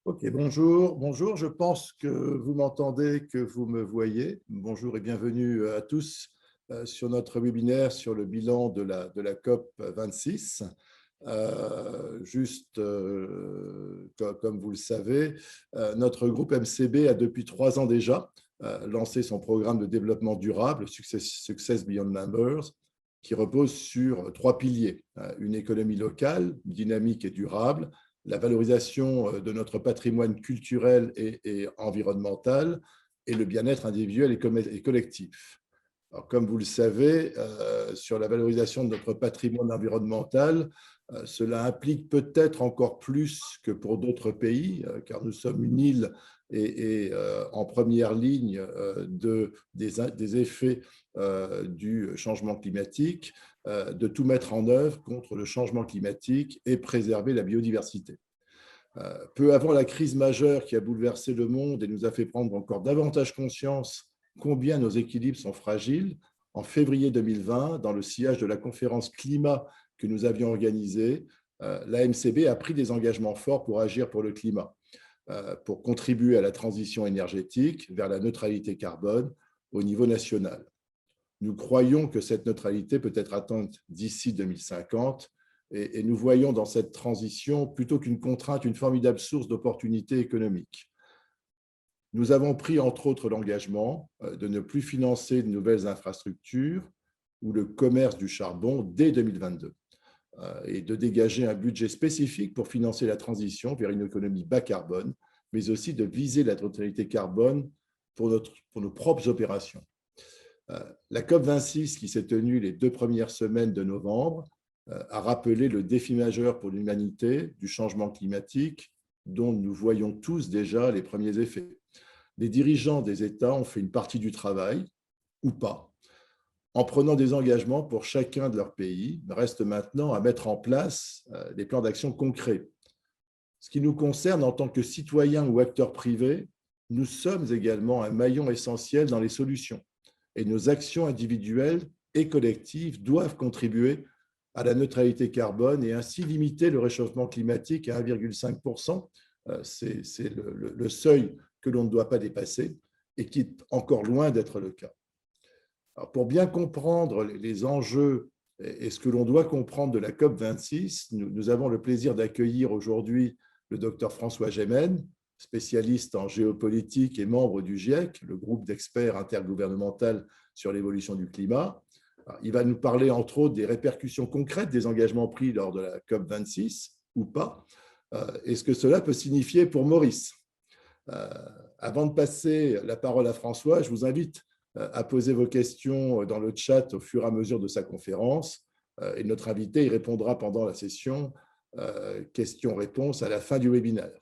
Ok, bonjour, bonjour. Je pense que vous m'entendez, que vous me voyez. Bonjour et bienvenue à tous sur notre webinaire sur le bilan de la COP 26. Comme vous le savez, notre groupe MCB a depuis 3 ans déjà lancé son programme de développement durable, Success Beyond Numbers, qui repose sur 3 piliers. Une économie locale, dynamique et durable, la valorisation de notre patrimoine culturel et environnemental et le bien-être individuel et collectif. Alors, comme vous le savez, sur la valorisation de notre patrimoine environnemental, cela implique peut-être encore plus que pour d'autres pays, car nous sommes une île et en première ligne des effets du changement climatique, de tout mettre en œuvre contre le changement climatique et préserver la biodiversité. Peu avant la crise majeure qui a bouleversé le monde et nous a fait prendre encore davantage conscience combien nos équilibres sont fragiles, en février 2020, dans le sillage de la conférence climat que nous avions organisée, la MCB a pris des engagements forts pour agir pour le climat, pour contribuer à la transition énergétique vers la neutralité carbone au niveau national. Nous croyons que cette neutralité peut être atteinte d'ici 2050 et nous voyons dans cette transition, plutôt qu'une contrainte, une formidable source d'opportunités économiques. Nous avons pris, entre autres, l'engagement de ne plus financer de nouvelles infrastructures ou le commerce du charbon dès 2022 et de dégager un budget spécifique pour financer la transition vers une économie bas carbone, mais aussi de viser la neutralité carbone pour nos propres opérations. La COP26, qui s'est tenue les 2 premières semaines de novembre, a rappelé le défi majeur pour l'humanité du changement climatique dont nous voyons tous déjà les premiers effets. Les dirigeants des États ont fait une partie du travail, ou pas, en prenant des engagements pour chacun de leurs pays. Il reste maintenant à mettre en place des plans d'action concrets. Ce qui nous concerne en tant que citoyens ou acteurs privés, nous sommes également un maillon essentiel dans les solutions. Et nos actions individuelles et collectives doivent contribuer à la neutralité carbone et ainsi limiter le réchauffement climatique à 1,5%. C'est le seuil que l'on ne doit pas dépasser et qui est encore loin d'être le cas. Alors, pour bien comprendre les enjeux et ce que l'on doit comprendre de la COP26, nous avons le plaisir d'accueillir aujourd'hui le docteur François Gemene, spécialiste en géopolitique et membre du GIEC, le groupe d'experts intergouvernemental sur l'évolution du climat. Alors, il va nous parler, entre autres, des répercussions concrètes des engagements pris lors de la COP26 ou pas, et ce que cela peut signifier pour Maurice. Avant de passer la parole à François, je vous invite à poser vos questions dans le chat au fur et à mesure de sa conférence, et notre invité y répondra pendant la session questions-réponses à la fin du webinaire.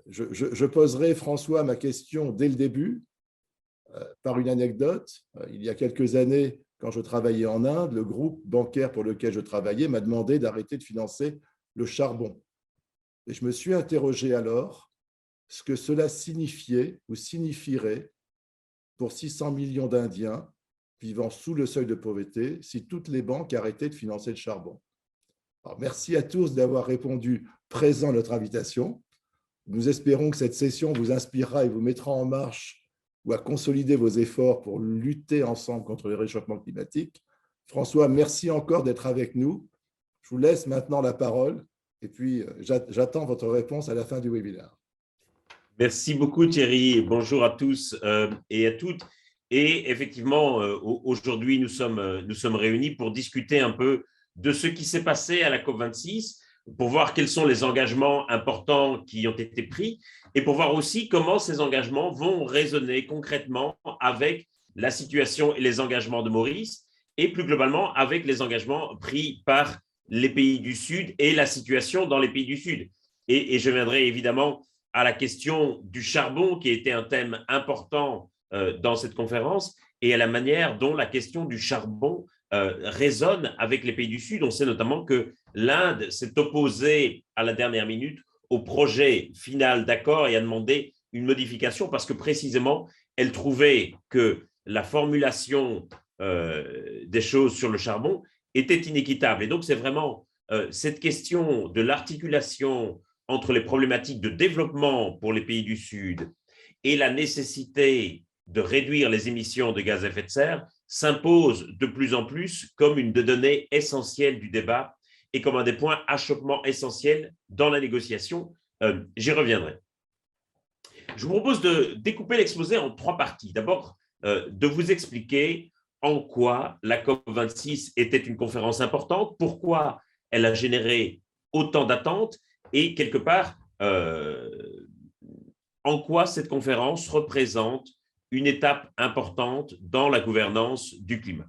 Je poserai, François, ma question dès le début par une anecdote. Il y a quelques années, quand je travaillais en Inde, le groupe bancaire pour lequel je travaillais m'a demandé d'arrêter de financer le charbon. Et je me suis interrogé alors ce que cela signifiait ou signifierait pour 600 millions d'Indiens vivant sous le seuil de pauvreté si toutes les banques arrêtaient de financer le charbon. Alors, merci à tous d'avoir répondu présent à notre invitation. Nous espérons que cette session vous inspirera et vous mettra en marche ou à consolider vos efforts pour lutter ensemble contre le réchauffement climatique. François, merci encore d'être avec nous. Je vous laisse maintenant la parole et puis j'attends votre réponse à la fin du webinaire. Merci beaucoup Thierry, bonjour à tous et à toutes. Et effectivement, aujourd'hui, nous sommes réunis pour discuter un peu de ce qui s'est passé à la COP26, pour voir quels sont les engagements importants qui ont été pris et pour voir aussi comment ces engagements vont résonner concrètement avec la situation et les engagements de Maurice et plus globalement avec les engagements pris par les pays du Sud et la situation dans les pays du Sud. Et je viendrai évidemment à la question du charbon, qui était un thème important dans cette conférence, et à la manière dont la question du charbon résonne avec les pays du Sud. On sait notamment que l'Inde s'est opposée à la dernière minute au projet final d'accord et a demandé une modification parce que précisément, elle trouvait que la formulation des choses sur le charbon était inéquitable. Et donc, c'est vraiment cette question de l'articulation entre les problématiques de développement pour les pays du Sud et la nécessité de réduire les émissions de gaz à effet de serre s'impose de plus en plus comme une des données essentielles du débat et comme un des points achoppement essentiels dans la négociation. J'y reviendrai. Je vous propose de découper l'exposé en 3 parties. D'abord, de vous expliquer en quoi la COP26 était une conférence importante, pourquoi elle a généré autant d'attentes et quelque part, en quoi cette conférence représente une étape importante dans la gouvernance du climat.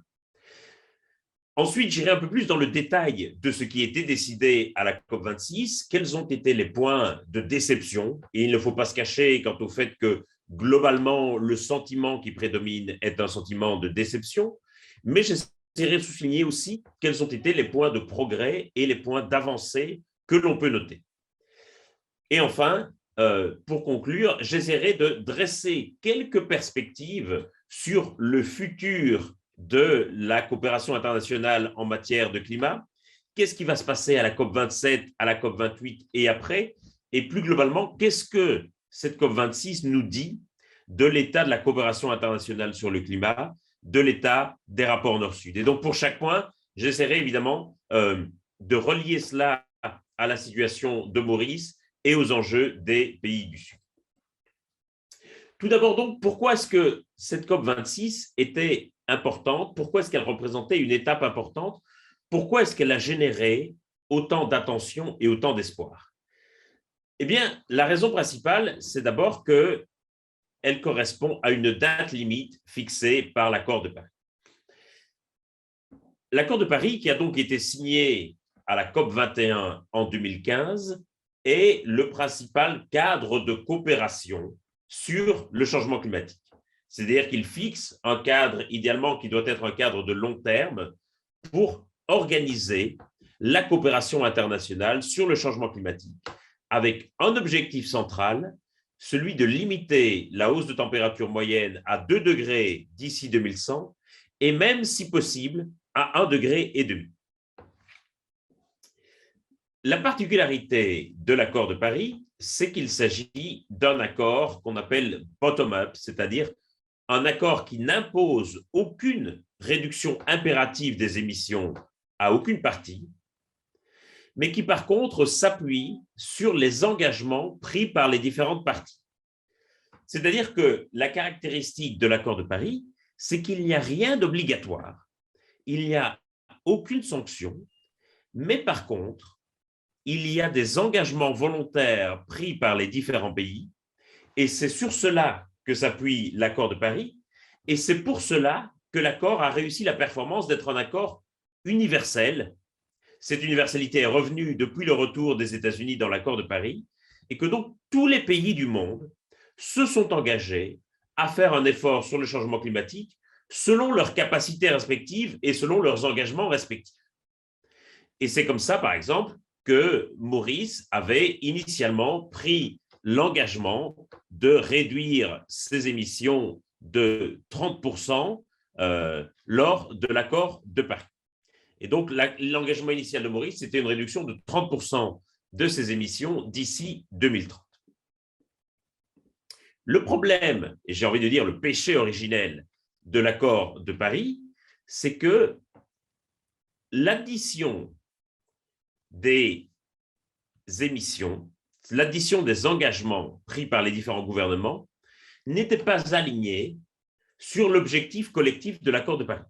Ensuite, j'irai un peu plus dans le détail de ce qui était décidé à la COP26, quels ont été les points de déception, et il ne faut pas se cacher quant au fait que globalement, le sentiment qui prédomine est un sentiment de déception, mais j'essaierai de souligner aussi quels ont été les points de progrès et les points d'avancée que l'on peut noter. Et enfin, pour conclure, j'essaierai de dresser quelques perspectives sur le futur de la coopération internationale en matière de climat. Qu'est-ce qui va se passer à la COP27, à la COP28 et après? Et plus globalement, qu'est-ce que cette COP26 nous dit de l'état de la coopération internationale sur le climat, de l'état des rapports Nord-Sud? Et donc, pour chaque point, j'essaierai évidemment de relier cela à la situation de Maurice et aux enjeux des pays du Sud. Tout d'abord donc, pourquoi est-ce que cette COP26 était importante? Pourquoi est-ce qu'elle représentait une étape importante? Pourquoi est-ce qu'elle a généré autant d'attention et autant d'espoir? Eh bien, la raison principale, c'est d'abord qu'elle correspond à une date limite fixée par l'accord de Paris. L'accord de Paris, qui a donc été signé à la COP21 en 2015, est le principal cadre de coopération sur le changement climatique. C'est-à-dire qu'il fixe un cadre, idéalement, qui doit être un cadre de long terme pour organiser la coopération internationale sur le changement climatique, avec un objectif central, celui de limiter la hausse de température moyenne à 2 degrés d'ici 2100, et même, si possible, à 1,5 degré. La particularité de l'accord de Paris, c'est qu'il s'agit d'un accord qu'on appelle bottom-up, c'est-à-dire un accord qui n'impose aucune réduction impérative des émissions à aucune partie, mais qui par contre s'appuie sur les engagements pris par les différentes parties. C'est-à-dire que la caractéristique de l'accord de Paris, c'est qu'il n'y a rien d'obligatoire, il n'y a aucune sanction, mais par contre, il y a des engagements volontaires pris par les différents pays, et c'est sur cela que s'appuie l'accord de Paris, et c'est pour cela que l'accord a réussi la performance d'être un accord universel. Cette universalité est revenue depuis le retour des États-Unis dans l'accord de Paris, et que donc tous les pays du monde se sont engagés à faire un effort sur le changement climatique selon leurs capacités respectives et selon leurs engagements respectifs. Et c'est comme ça, par exemple, que Maurice avait initialement pris l'engagement de réduire ses émissions de 30% lors de l'accord de Paris. Et donc, l'engagement initial de Maurice, c'était une réduction de 30% de ses émissions d'ici 2030. Le problème, et j'ai envie de dire le péché originel de l'accord de Paris, c'est que l'addition des émissions, l'addition des engagements pris par les différents gouvernements n'était pas alignée sur l'objectif collectif de l'accord de Paris.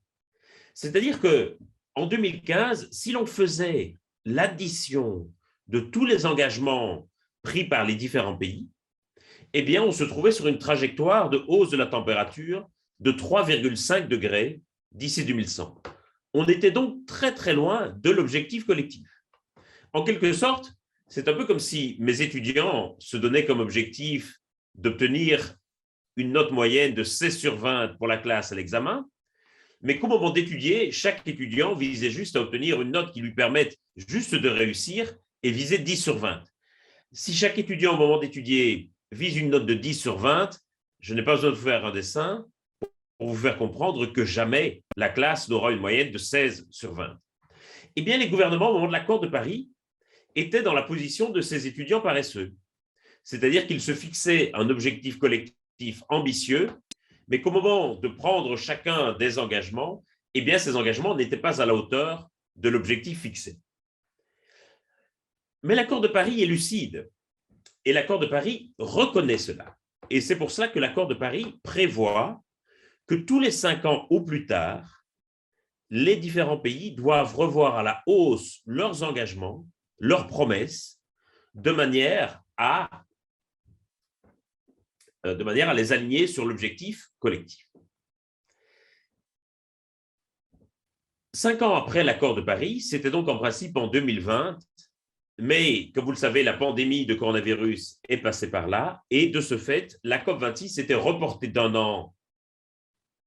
C'est-à-dire qu'en 2015, si l'on faisait l'addition de tous les engagements pris par les différents pays, eh bien, on se trouvait sur une trajectoire de hausse de la température de 3,5 degrés d'ici 2100. On était donc très, très loin de l'objectif collectif. En quelque sorte, c'est un peu comme si mes étudiants se donnaient comme objectif d'obtenir une note moyenne de 16 sur 20 pour la classe à l'examen, mais qu'au moment d'étudier, chaque étudiant visait juste à obtenir une note qui lui permette juste de réussir et visait 10 sur 20. Si chaque étudiant, au moment d'étudier, vise une note de 10 sur 20, je n'ai pas besoin de vous faire un dessin pour vous faire comprendre que jamais la classe n'aura une moyenne de 16 sur 20. Eh bien, les gouvernements, au moment de l'accord de Paris, était dans la position de ces étudiants paresseux. C'est-à-dire qu'ils se fixaient un objectif collectif ambitieux, mais qu'au moment de prendre chacun des engagements, eh bien, ces engagements n'étaient pas à la hauteur de l'objectif fixé. Mais l'accord de Paris est lucide, et l'accord de Paris reconnaît cela. Et c'est pour cela que l'accord de Paris prévoit que tous les 5 ans au plus tard, les différents pays doivent revoir à la hausse leurs engagements, leurs promesses, de manière à les aligner sur l'objectif collectif. 5 ans après l'accord de Paris, c'était donc en principe en 2020, mais comme vous le savez, la pandémie de coronavirus est passée par là, et de ce fait, la COP26 était reportée d'1 an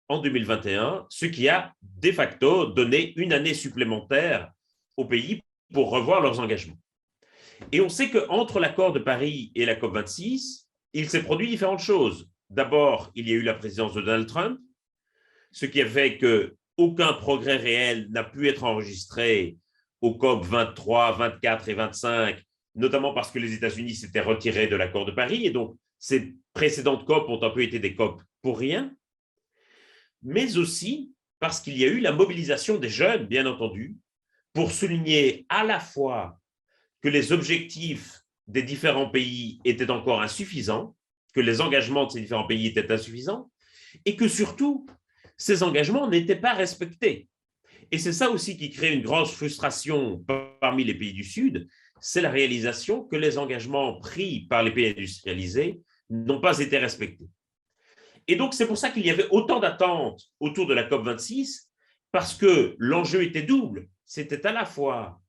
en 2021, ce qui a de facto donné une année supplémentaire aux pays pour revoir leurs engagements. Et on sait qu'entre l'accord de Paris et la COP26, il s'est produit différentes choses. D'abord, il y a eu la présidence de Donald Trump, ce qui a fait qu'aucun progrès réel n'a pu être enregistré aux COP 23, 24 et 25, notamment parce que les États-Unis s'étaient retirés de l'accord de Paris, et donc ces précédentes COP ont un peu été des COP pour rien, mais aussi parce qu'il y a eu la mobilisation des jeunes, bien entendu, pour souligner à la fois que les objectifs des différents pays étaient encore insuffisants, que les engagements de ces différents pays étaient insuffisants, et que surtout, ces engagements n'étaient pas respectés. Et c'est ça aussi qui crée une grande frustration parmi les pays du Sud, c'est la réalisation que les engagements pris par les pays industrialisés n'ont pas été respectés. Et donc, c'est pour ça qu'il y avait autant d'attentes autour de la COP26, parce que l'enjeu était double. C'était à la fois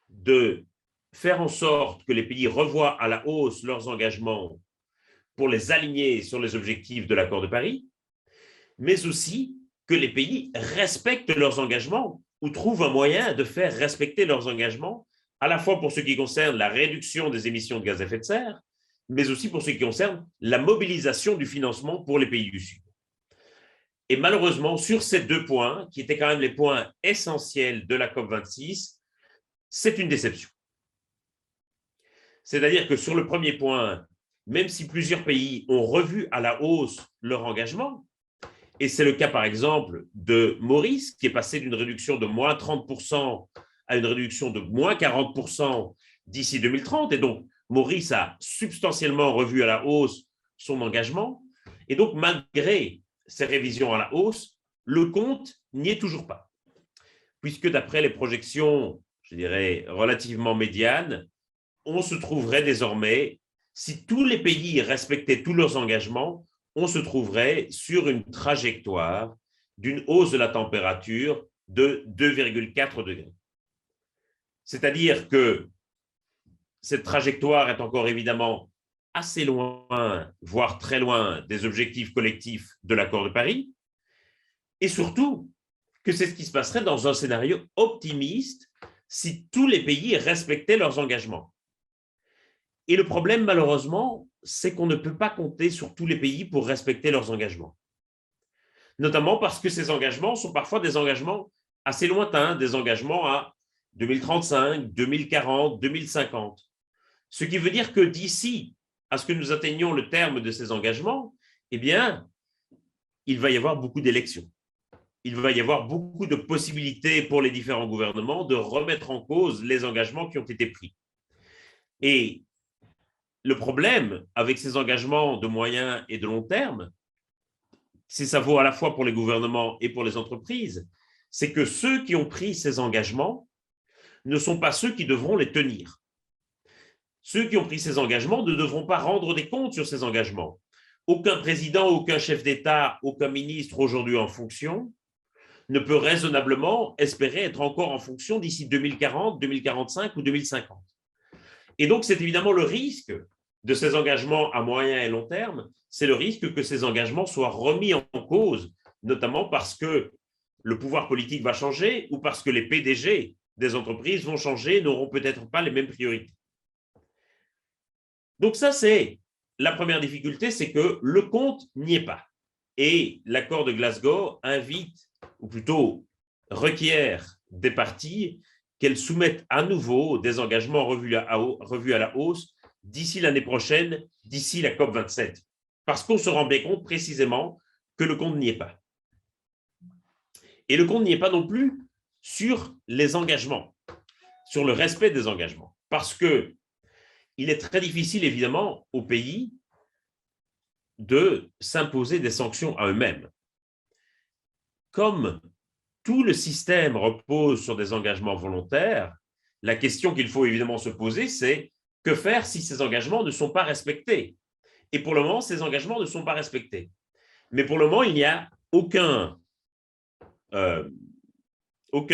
de faire en sorte que les pays revoient à la hausse leurs engagements pour les aligner sur les objectifs de l'accord de Paris, mais aussi que les pays respectent leurs engagements ou trouvent un moyen de faire respecter leurs engagements, à la fois pour ce qui concerne la réduction des émissions de gaz à effet de serre, mais aussi pour ce qui concerne la mobilisation du financement pour les pays du Sud. Et malheureusement, sur ces 2 points, qui étaient quand même les points essentiels de la COP26, c'est une déception. C'est-à-dire que sur le premier point, même si plusieurs pays ont revu à la hausse leur engagement, et c'est le cas par exemple de Maurice, qui est passé d'une réduction de moins 30% à une réduction de moins 40% d'ici 2030, et donc Maurice a substantiellement revu à la hausse son engagement, et donc malgré ces révisions à la hausse, le compte n'y est toujours pas, puisque d'après les projections, je dirais, relativement médianes, on se trouverait désormais, si tous les pays respectaient tous leurs engagements, on se trouverait sur une trajectoire d'une hausse de la température de 2,4 degrés. C'est-à-dire que cette trajectoire est encore évidemment assez loin, voire très loin, des objectifs collectifs de l'accord de Paris, et surtout que c'est ce qui se passerait dans un scénario optimiste si tous les pays respectaient leurs engagements. Et le problème, malheureusement, c'est qu'on ne peut pas compter sur tous les pays pour respecter leurs engagements. Notamment parce que ces engagements sont parfois des engagements assez lointains, des engagements à 2035, 2040, 2050. Ce qui veut dire que d'ici à ce que nous atteignions le terme de ces engagements, eh bien, il va y avoir beaucoup d'élections. Il va y avoir beaucoup de possibilités pour les différents gouvernements de remettre en cause les engagements qui ont été pris. Et le problème avec ces engagements de moyen et de long terme, si ça vaut à la fois pour les gouvernements et pour les entreprises, c'est que ceux qui ont pris ces engagements ne sont pas ceux qui devront les tenir. Ceux qui ont pris ces engagements ne devront pas rendre des comptes sur ces engagements. Aucun président, aucun chef d'État, aucun ministre aujourd'hui en fonction ne peut raisonnablement espérer être encore en fonction d'ici 2040, 2045 ou 2050. Et donc, c'est évidemment le risque de ces engagements à moyen et long terme, c'est le risque que ces engagements soient remis en cause, notamment parce que le pouvoir politique va changer ou parce que les PDG des entreprises vont changer, n'auront peut-être pas les mêmes priorités. Donc ça, c'est la première difficulté, c'est que le compte n'y est pas. Et l'accord de Glasgow invite, ou plutôt requiert des parties qu'elle soumette à nouveau des engagements revus à la hausse d'ici l'année prochaine, d'ici la COP27, parce qu'on se rend bien compte précisément que le compte n'y est pas. Et le compte n'y est pas non plus sur les engagements, sur le respect des engagements, parce qu'il est très difficile, évidemment, aux pays de s'imposer des sanctions à eux-mêmes. Comme tout le système repose sur des engagements volontaires, la question qu'il faut évidemment se poser, c'est que faire si ces engagements ne sont pas respectés? Et pour le moment, ces engagements ne sont pas respectés. Mais pour le moment, il n'y a aucun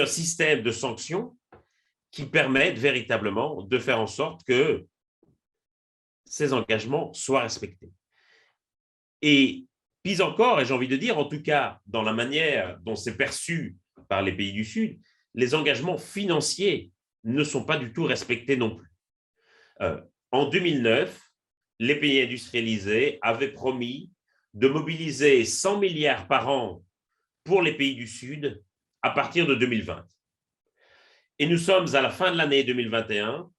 système de sanctions qui permette véritablement de faire en sorte que ces engagements soient respectés. Et pis encore, et j'ai envie de dire, en tout cas, dans la manière dont c'est perçu par les pays du Sud, les engagements financiers ne sont pas du tout respectés non plus. En 2009, les pays industrialisés avaient promis de mobiliser 100 milliards par an pour les pays du Sud à partir de 2020. Et nous sommes à la fin de l'année 2021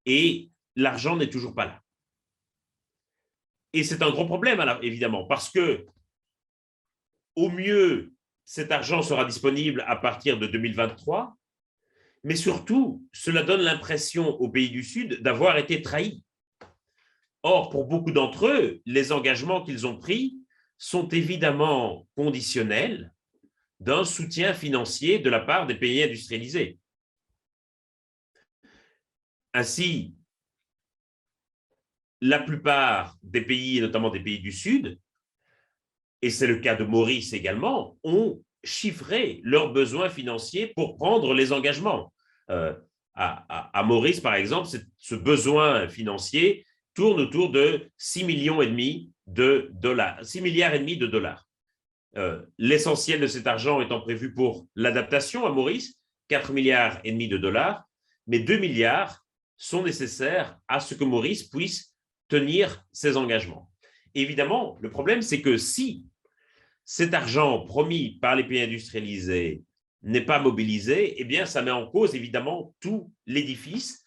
et l'argent n'est toujours pas là. Et c'est un gros problème, évidemment, parce que au mieux, cet argent sera disponible à partir de 2023, mais surtout, cela donne l'impression aux pays du Sud d'avoir été trahis. Or, pour beaucoup d'entre eux, les engagements qu'ils ont pris sont évidemment conditionnels d'un soutien financier de la part des pays industrialisés. Ainsi, la plupart des pays, notamment des pays du Sud, et c'est le cas de Maurice également, ont chiffré leurs besoins financiers pour prendre les engagements. À Maurice, par exemple, ce besoin financier tourne autour de 6,5 millions de dollars, 6 milliards et demi de dollars. L'essentiel de cet argent étant prévu pour l'adaptation à Maurice, 4,5 milliards de dollars, mais 2 milliards sont nécessaires à ce que Maurice puisse tenir ses engagements. Évidemment, le problème, c'est que si cet argent promis par les pays industrialisés n'est pas mobilisé, eh bien, ça met en cause évidemment tout l'édifice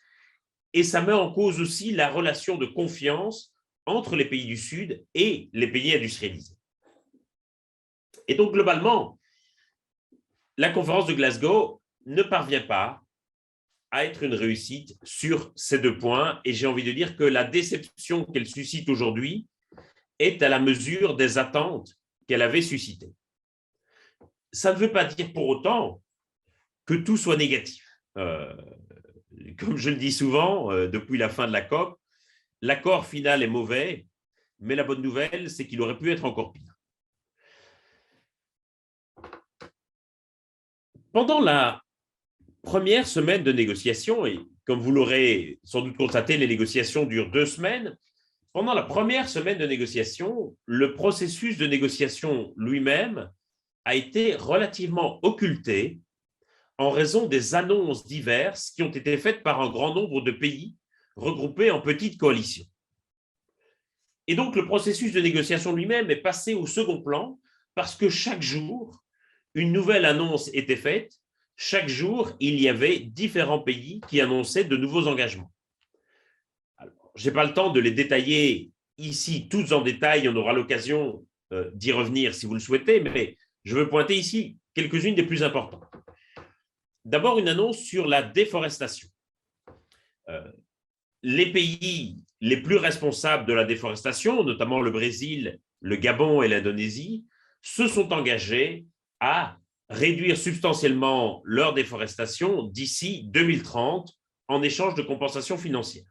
et ça met en cause aussi la relation de confiance entre les pays du Sud et les pays industrialisés. Et donc, globalement, la conférence de Glasgow ne parvient pas à être une réussite sur ces deux points. Et j'ai envie de dire que la déception qu'elle suscite aujourd'hui est à la mesure des attentes qu'elle avait suscitées. Ça ne veut pas dire pour autant que tout soit négatif. Comme je le dis souvent, depuis la fin de la COP, l'accord final est mauvais, mais la bonne nouvelle, c'est qu'il aurait pu être encore pire. Pendant la première semaine de négociation, et comme vous l'aurez sans doute constaté, les négociations durent 2 semaines. Pendant la première semaine de négociation, le processus de négociation lui-même a été relativement occulté en raison des annonces diverses qui ont été faites par un grand nombre de pays regroupés en petites coalitions. Et donc, le processus de négociation lui-même est passé au second plan parce que chaque jour, une nouvelle annonce était faite. Chaque jour, il y avait différents pays qui annonçaient de nouveaux engagements. Je n'ai pas le temps de les détailler ici, tous en détail. On aura l'occasion d'y revenir si vous le souhaitez, mais je veux pointer ici quelques-unes des plus importantes. D'abord, une annonce sur la déforestation. Les pays les plus responsables de la déforestation, notamment le Brésil, le Gabon et l'Indonésie, se sont engagés à réduire substantiellement leur déforestation d'ici 2030 en échange de compensations financières.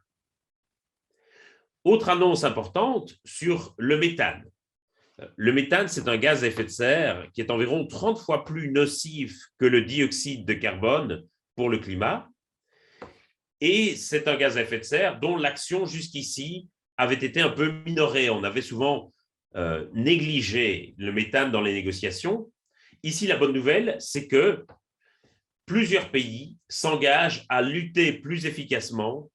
Autre annonce importante sur le méthane. Le méthane, c'est un gaz à effet de serre qui est environ 30 fois plus nocif que le dioxyde de carbone pour le climat. Et c'est un gaz à effet de serre dont l'action jusqu'ici avait été un peu minorée. On avait souvent négligé le méthane dans les négociations. Ici, la bonne nouvelle, c'est que plusieurs pays s'engagent à lutter plus efficacement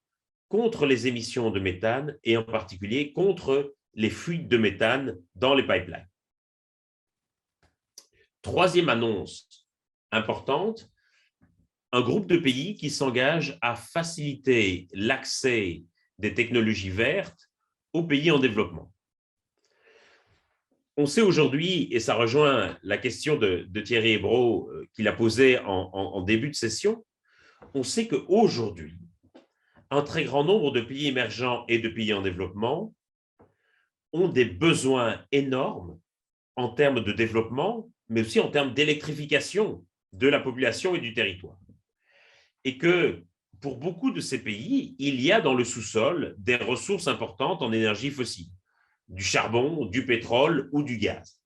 contre les émissions de méthane et en particulier contre les fuites de méthane dans les pipelines. Troisième annonce importante, un groupe de pays qui s'engage à faciliter l'accès des technologies vertes aux pays en développement. On sait aujourd'hui, et ça rejoint la question de Thierry Hébrault qu'il a posée en début de session, on sait qu'aujourd'hui, un très grand nombre de pays émergents et de pays en développement ont des besoins énormes en termes de développement, mais aussi en termes d'électrification de la population et du territoire. Et que pour beaucoup de ces pays, il y a dans le sous-sol des ressources importantes en énergie fossile, du charbon, du pétrole ou du gaz.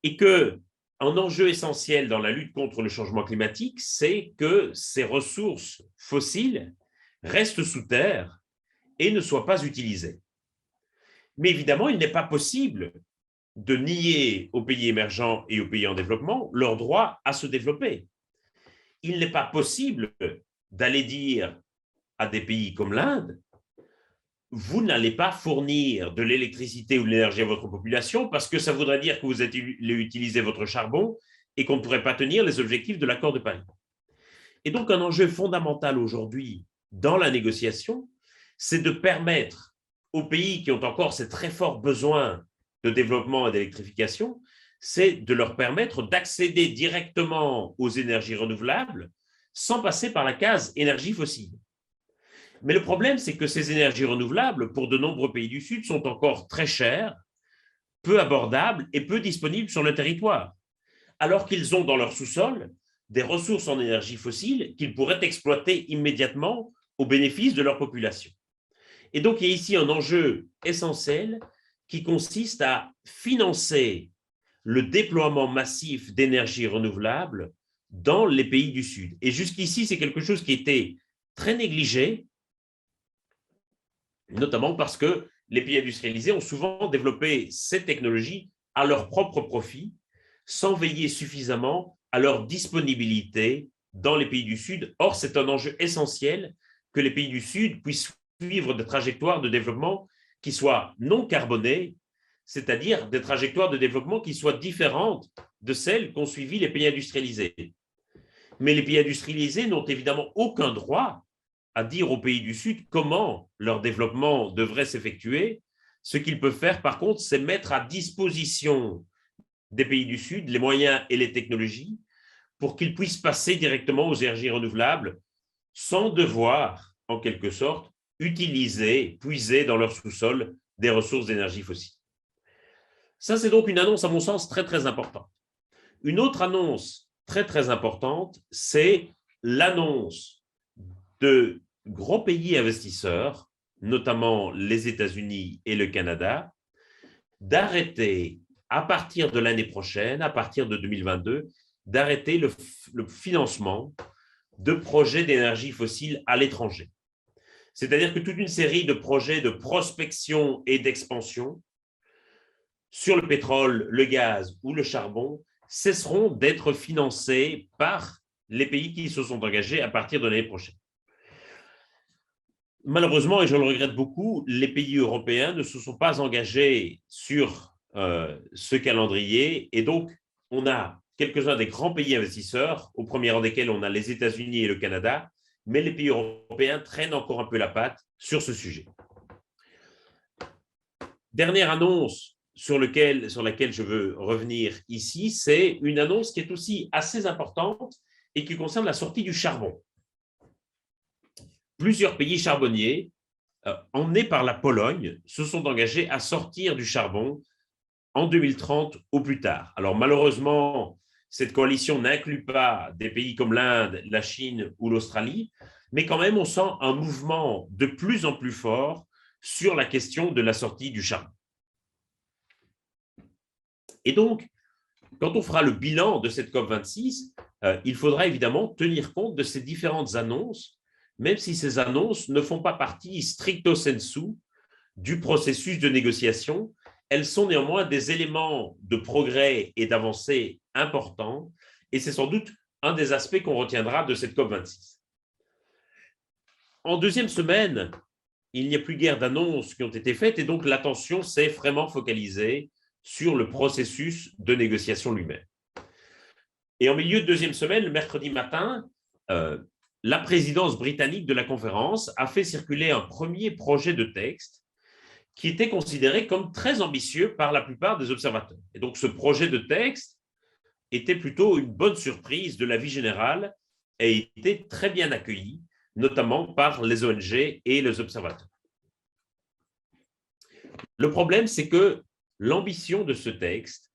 Et qu'un enjeu essentiel dans la lutte contre le changement climatique, c'est que ces ressources fossiles restent sous terre et ne soient pas utilisées. Mais évidemment, il n'est pas possible de nier aux pays émergents et aux pays en développement leur droit à se développer. Il n'est pas possible d'aller dire à des pays comme l'Inde, vous n'allez pas fournir de l'électricité ou de l'énergie à votre population parce que ça voudrait dire que vous allez utiliser votre charbon et qu'on ne pourrait pas tenir les objectifs de l'accord de Paris. Et donc, un enjeu fondamental aujourd'hui dans la négociation, c'est de permettre aux pays qui ont encore ces très forts besoins de développement et d'électrification, c'est de leur permettre d'accéder directement aux énergies renouvelables sans passer par la case énergie fossile. Mais le problème, c'est que ces énergies renouvelables, pour de nombreux pays du Sud, sont encore très chères, peu abordables et peu disponibles sur le territoire, alors qu'ils ont dans leur sous-sol des ressources en énergie fossile qu'ils pourraient exploiter immédiatement au bénéfice de leur population. Et donc, il y a ici un enjeu essentiel qui consiste à financer le déploiement massif d'énergie renouvelable dans les pays du Sud. Et jusqu'ici, c'est quelque chose qui était très négligé, notamment parce que les pays industrialisés ont souvent développé ces technologies à leur propre profit, sans veiller suffisamment à leur disponibilité dans les pays du Sud. Or, c'est un enjeu essentiel que les pays du Sud puissent suivre des trajectoires de développement qui soient non carbonées, c'est-à-dire des trajectoires de développement qui soient différentes de celles qu'ont suivies les pays industrialisés. Mais les pays industrialisés n'ont évidemment aucun droit à dire aux pays du Sud comment leur développement devrait s'effectuer. Ce qu'ils peuvent faire, par contre, c'est mettre à disposition des pays du Sud les moyens et les technologies pour qu'ils puissent passer directement aux énergies renouvelables sans devoir, en quelque sorte, utiliser, puiser dans leur sous-sol des ressources d'énergie fossile. Ça, c'est donc une annonce, à mon sens, très, très importante. Une autre annonce très, très importante, c'est l'annonce de gros pays investisseurs, notamment les États-Unis et le Canada, d'arrêter, à partir de l'année prochaine, à partir de 2022, d'arrêter le financement de projets d'énergie fossile à l'étranger. C'est-à-dire que toute une série de projets de prospection et d'expansion sur le pétrole, le gaz ou le charbon cesseront d'être financés par les pays qui se sont engagés à partir de l'année prochaine. Malheureusement, et je le regrette beaucoup, les pays européens ne se sont pas engagés sur ce calendrier et donc on a quelques-uns des grands pays investisseurs, au premier rang desquels on a les États-Unis et le Canada, mais les pays européens traînent encore un peu la patte sur ce sujet. Dernière annonce sur laquelle je veux revenir ici, c'est une annonce qui est aussi assez importante et qui concerne la sortie du charbon. Plusieurs pays charbonniers, emmenés par la Pologne, se sont engagés à sortir du charbon en 2030 au plus tard. Alors malheureusement, cette coalition n'inclut pas des pays comme l'Inde, la Chine ou l'Australie, mais quand même on sent un mouvement de plus en plus fort sur la question de la sortie du charbon. Et donc, quand on fera le bilan de cette COP26, il faudra évidemment tenir compte de ces différentes annonces, même si ces annonces ne font pas partie stricto sensu du processus de négociation. Elles sont néanmoins des éléments de progrès et d'avancée importants, et c'est sans doute un des aspects qu'on retiendra de cette COP26. En deuxième semaine, il n'y a plus guère d'annonces qui ont été faites, et donc l'attention s'est vraiment focalisée sur le processus de négociation lui-même. Et en milieu de deuxième semaine, le mercredi matin, la présidence britannique de la conférence a fait circuler un premier projet de texte qui était considéré comme très ambitieux par la plupart des observateurs. Et donc, ce projet de texte était plutôt une bonne surprise de la vie générale et était très bien accueilli, notamment par les ONG et les observateurs. Le problème, c'est que l'ambition de ce texte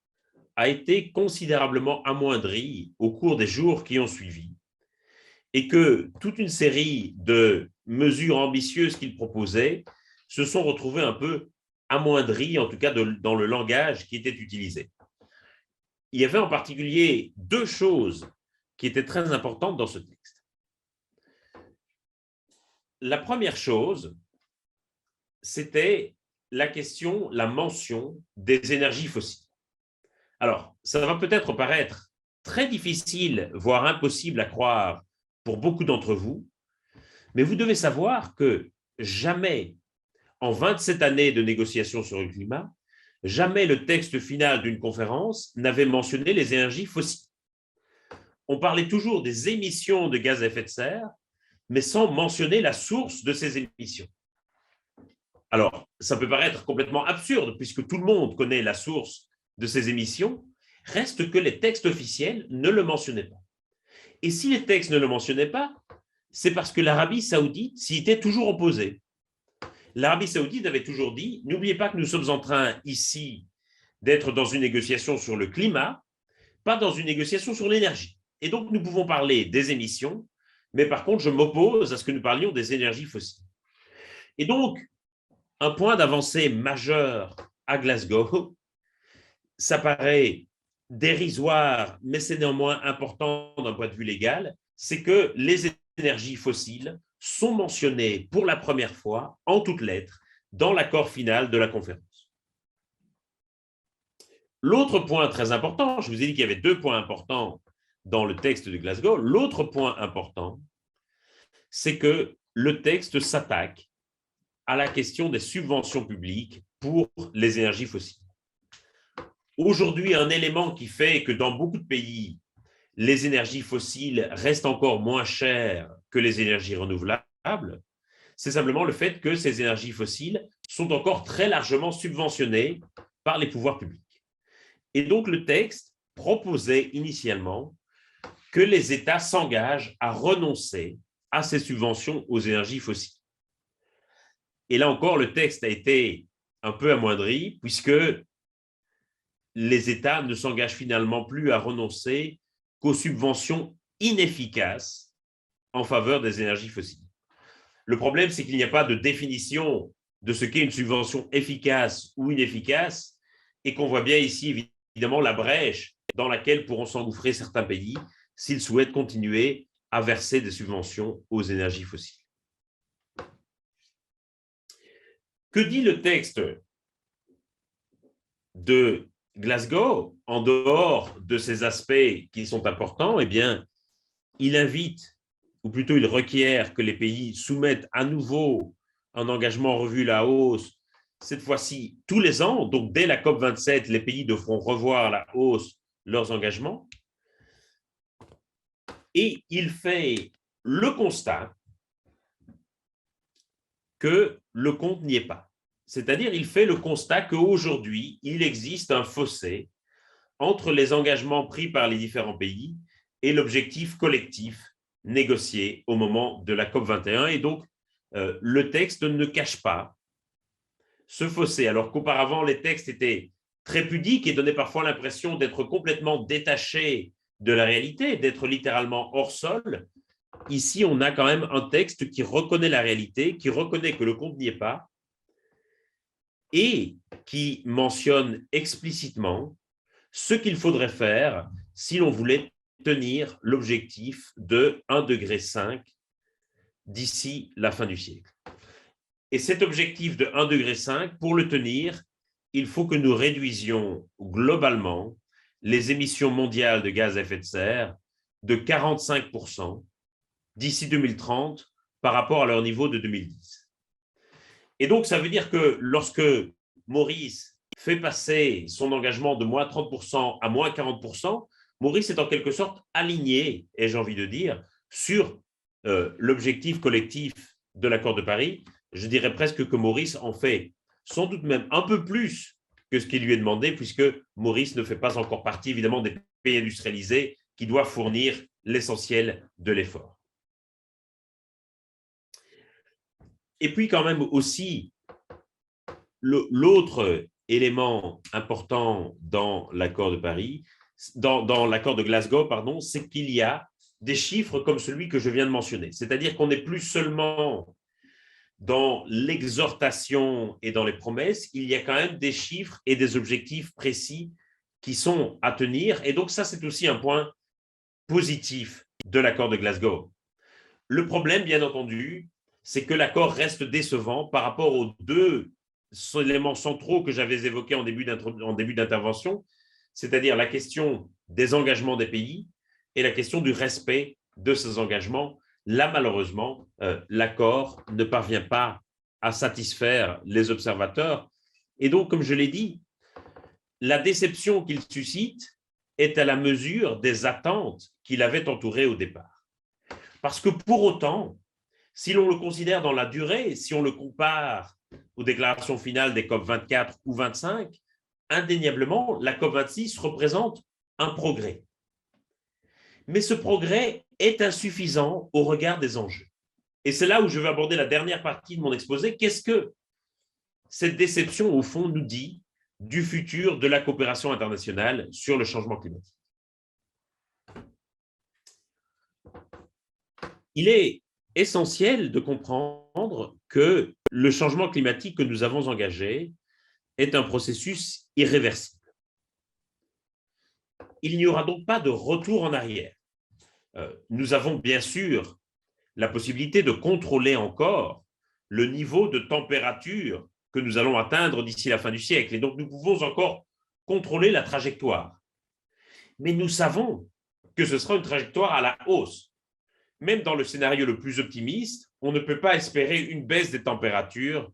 a été considérablement amoindrie au cours des jours qui ont suivi et que toute une série de mesures ambitieuses qu'il proposait se sont retrouvées un peu amoindries, en tout cas dans le langage qui était utilisé. Il y avait en particulier deux choses qui étaient très importantes dans ce texte. La première chose, c'était la question, la mention des énergies fossiles. Alors, ça va peut-être paraître très difficile, voire impossible à croire pour beaucoup d'entre vous, mais vous devez savoir que jamais, en 27 années de négociations sur le climat, jamais le texte final d'une conférence n'avait mentionné les énergies fossiles. On parlait toujours des émissions de gaz à effet de serre, mais sans mentionner la source de ces émissions. Alors, ça peut paraître complètement absurde, puisque tout le monde connaît la source de ces émissions, reste que les textes officiels ne le mentionnaient pas. Et si les textes ne le mentionnaient pas, c'est parce que l'Arabie saoudite s'y était toujours opposée. L'Arabie saoudite avait toujours dit, n'oubliez pas que nous sommes en train ici d'être dans une négociation sur le climat, pas dans une négociation sur l'énergie. Et donc, nous pouvons parler des émissions, mais par contre, je m'oppose à ce que nous parlions des énergies fossiles. Et donc, un point d'avancée majeur à Glasgow, ça paraît dérisoire, mais c'est néanmoins important d'un point de vue légal, c'est que les énergies fossiles sont mentionnées pour la première fois en toutes lettres dans l'accord final de la conférence. L'autre point très important, je vous ai dit qu'il y avait deux points importants dans le texte de Glasgow, l'autre point important, c'est que le texte s'attaque à la question des subventions publiques pour les énergies fossiles. Aujourd'hui, un élément qui fait que dans beaucoup de pays, les énergies fossiles restent encore moins chères que les énergies renouvelables, c'est simplement le fait que ces énergies fossiles sont encore très largement subventionnées par les pouvoirs publics. Et donc, le texte proposait initialement que les États s'engagent à renoncer à ces subventions aux énergies fossiles. Et là encore, le texte a été un peu amoindri puisque les États ne s'engagent finalement plus à renoncer qu'aux subventions inefficaces en faveur des énergies fossiles. Le problème, c'est qu'il n'y a pas de définition de ce qu'est une subvention efficace ou inefficace et qu'on voit bien ici, évidemment, la brèche dans laquelle pourront s'engouffrer certains pays s'ils souhaitent continuer à verser des subventions aux énergies fossiles. Que dit le texte de Glasgow, en dehors de ces aspects qui sont importants? Eh bien, il invite, ou plutôt il requiert que les pays soumettent à nouveau un engagement revu à la hausse, cette fois-ci tous les ans. Donc, dès la COP27, les pays devront revoir à la hausse leurs engagements. Et il fait le constat que le compte n'y est pas. C'est-à-dire, il fait le constat qu'aujourd'hui, il existe un fossé entre les engagements pris par les différents pays et l'objectif collectif négocié au moment de la COP21. Et donc, le texte ne cache pas ce fossé, alors qu'auparavant, les textes étaient très pudiques et donnaient parfois l'impression d'être complètement détachés de la réalité, d'être littéralement hors sol. Ici, on a quand même un texte qui reconnaît la réalité, qui reconnaît que le compte n'y est pas et qui mentionne explicitement ce qu'il faudrait faire si l'on voulait tenir l'objectif de 1,5 degré d'ici la fin du siècle. Et cet objectif de 1,5 degré, pour le tenir, il faut que nous réduisions globalement les émissions mondiales de gaz à effet de serre de 45% d'ici 2030 par rapport à leur niveau de 2010. Et donc, ça veut dire que lorsque Maurice fait passer son engagement de moins 30% à moins 40%, Maurice est en quelque sorte aligné, ai-je envie de dire, sur l'objectif collectif de l'accord de Paris. Je dirais presque que Maurice en fait sans doute même un peu plus que ce qui lui est demandé, puisque Maurice ne fait pas encore partie, évidemment, des pays industrialisés qui doivent fournir l'essentiel de l'effort. Et puis quand même aussi, l'autre élément important dans l'accord de Paris, dans l'accord de Glasgow, pardon, c'est qu'il y a des chiffres comme celui que je viens de mentionner. C'est-à-dire qu'on n'est plus seulement dans l'exhortation et dans les promesses, il y a quand même des chiffres et des objectifs précis qui sont à tenir. Et donc ça, c'est aussi un point positif de l'accord de Glasgow. Le problème, bien entendu, c'est que l'accord reste décevant par rapport aux deux éléments centraux que j'avais évoqués en début d'intervention, c'est-à-dire la question des engagements des pays et la question du respect de ces engagements. Là, malheureusement, l'accord ne parvient pas à satisfaire les observateurs. Et donc, comme je l'ai dit, la déception qu'il suscite est à la mesure des attentes qu'il avait entourées au départ. Parce que pour autant, si l'on le considère dans la durée, si on le compare aux déclarations finales des COP 24 ou 25, indéniablement, la COP 26 représente un progrès. Mais ce progrès est insuffisant au regard des enjeux. Et c'est là où je veux aborder la dernière partie de mon exposé. Qu'est-ce que cette déception, au fond, nous dit du futur de la coopération internationale sur le changement climatique? Il est essentiel de comprendre que le changement climatique que nous avons engagé est un processus irréversible. Il n'y aura donc pas de retour en arrière. Nous avons bien sûr la possibilité de contrôler encore le niveau de température que nous allons atteindre d'ici la fin du siècle. Et donc, nous pouvons encore contrôler la trajectoire. Mais nous savons que ce sera une trajectoire à la hausse. Même dans le scénario le plus optimiste, on ne peut pas espérer une baisse des températures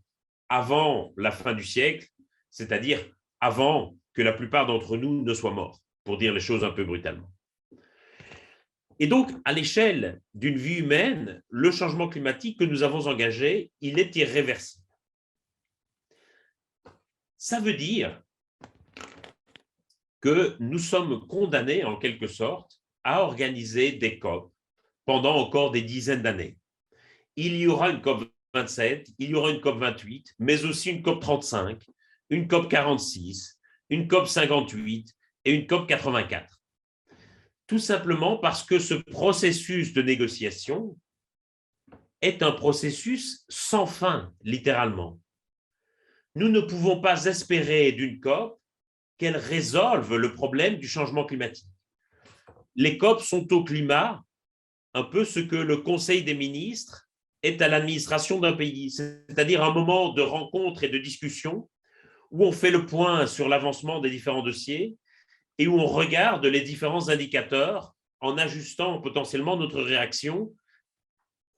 avant la fin du siècle, c'est-à-dire avant que la plupart d'entre nous ne soient morts, pour dire les choses un peu brutalement. Et donc, à l'échelle d'une vie humaine, le changement climatique que nous avons engagé, il est irréversible. Ça veut dire que nous sommes condamnés, en quelque sorte, à organiser des COP pendant encore des dizaines d'années. Il y aura une COP 27, il y aura une COP 28, mais aussi une COP 35, une COP 46, une COP 58 et une COP 84. Tout simplement parce que ce processus de négociation est un processus sans fin, littéralement. Nous ne pouvons pas espérer d'une COP qu'elle résolve le problème du changement climatique. Les COP sont au climat un peu ce que le Conseil des ministres est à l'administration d'un pays, c'est-à-dire un moment de rencontre et de discussion où on fait le point sur l'avancement des différents dossiers et où on regarde les différents indicateurs en ajustant potentiellement notre réaction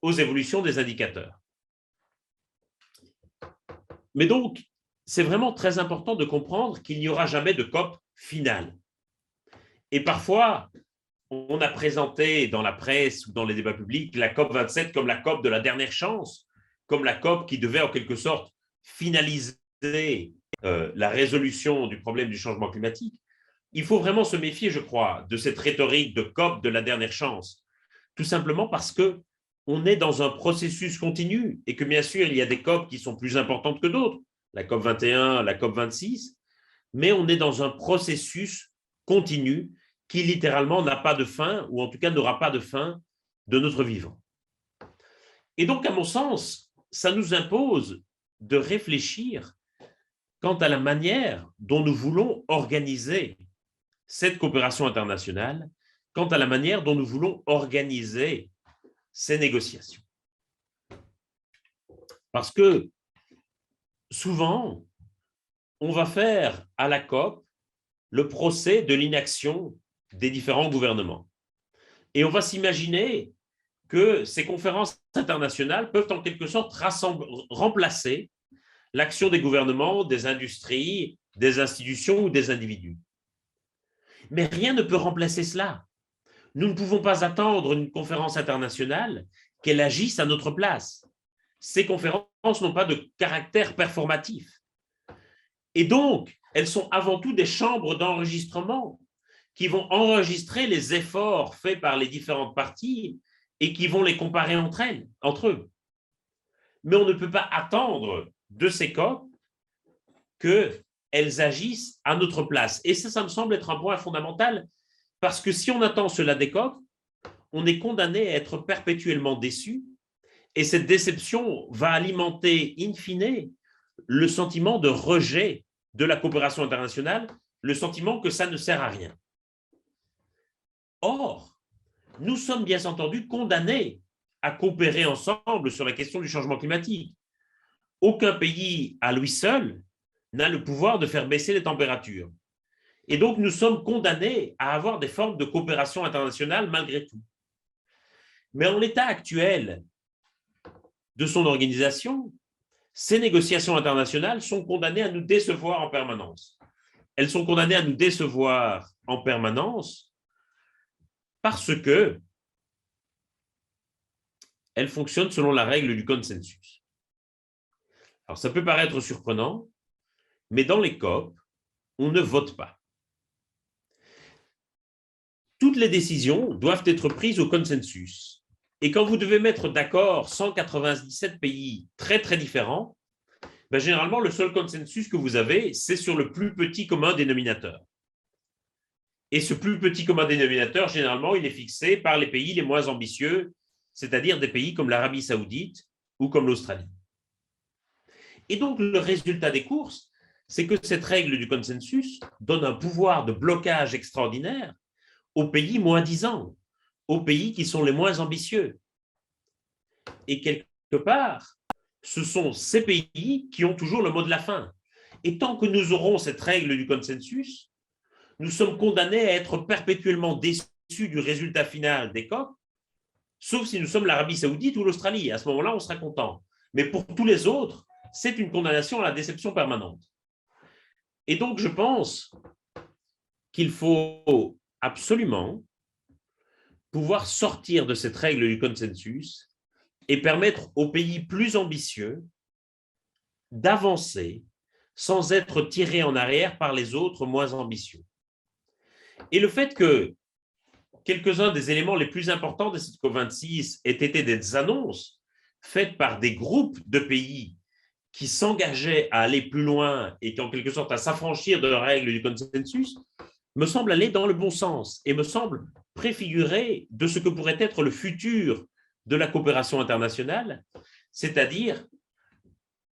aux évolutions des indicateurs. Mais donc, c'est vraiment très important de comprendre qu'il n'y aura jamais de COP finale. Et parfois, on a présenté dans la presse ou dans les débats publics la COP 27 comme la COP de la dernière chance, comme la COP qui devait en quelque sorte finaliser la résolution du problème du changement climatique. Il faut vraiment se méfier, je crois, de cette rhétorique de COP de la dernière chance, tout simplement parce qu'on est dans un processus continu et que bien sûr, il y a des COP qui sont plus importantes que d'autres, la COP 21, la COP 26, mais on est dans un processus continu qui littéralement n'a pas de fin, ou en tout cas n'aura pas de fin de notre vivant. Et donc, à mon sens, ça nous impose de réfléchir quant à la manière dont nous voulons organiser cette coopération internationale, quant à la manière dont nous voulons organiser ces négociations. Parce que souvent, on va faire à la COP le procès de l'inaction des différents gouvernements. Et on va s'imaginer que ces conférences internationales peuvent en quelque sorte remplacer l'action des gouvernements, des industries, des institutions ou des individus. Mais rien ne peut remplacer cela. Nous ne pouvons pas attendre une conférence internationale qu'elle agisse à notre place. Ces conférences n'ont pas de caractère performatif. Et donc, elles sont avant tout des chambres d'enregistrement qui vont enregistrer les efforts faits par les différentes parties et qui vont les comparer entre eux. Mais on ne peut pas attendre de ces COP qu'elles agissent à notre place. Et ça me semble être un point fondamental, parce que si on attend cela des COP, on est condamné à être perpétuellement déçu, et cette déception va alimenter, in fine, le sentiment de rejet de la coopération internationale, le sentiment que ça ne sert à rien. Or, nous sommes bien entendu condamnés à coopérer ensemble sur la question du changement climatique. Aucun pays à lui seul n'a le pouvoir de faire baisser les températures. Et donc, nous sommes condamnés à avoir des formes de coopération internationale malgré tout. Mais en l'état actuel de son organisation, ces négociations internationales sont condamnées à nous décevoir en permanence. Elles sont condamnées à nous décevoir en permanence parce que elles fonctionnent selon la règle du consensus. Alors, ça peut paraître surprenant, mais dans les COP, on ne vote pas. Toutes les décisions doivent être prises au consensus. Et quand vous devez mettre d'accord 197 pays très, très différents, généralement, le seul consensus que vous avez, c'est sur le plus petit commun dénominateur. Et ce plus petit commun dénominateur, généralement, il est fixé par les pays les moins ambitieux, c'est-à-dire des pays comme l'Arabie Saoudite ou comme l'Australie. Et donc, le résultat des courses, c'est que cette règle du consensus donne un pouvoir de blocage extraordinaire aux pays moins-disants, aux pays qui sont les moins ambitieux. Et quelque part, ce sont ces pays qui ont toujours le mot de la fin. Et tant que nous aurons cette règle du consensus, nous sommes condamnés à être perpétuellement déçus du résultat final des COP, sauf si nous sommes l'Arabie Saoudite ou l'Australie. À ce moment-là, on sera content. Mais pour tous les autres, c'est une condamnation à la déception permanente. Et donc, je pense qu'il faut absolument pouvoir sortir de cette règle du consensus et permettre aux pays plus ambitieux d'avancer sans être tirés en arrière par les autres moins ambitieux. Et le fait que quelques-uns des éléments les plus importants de cette COP26 aient été des annonces faites par des groupes de pays qui s'engageaient à aller plus loin et en quelque sorte à s'affranchir de la règle du consensus, me semble aller dans le bon sens et me semble préfigurer de ce que pourrait être le futur de la coopération internationale, c'est-à-dire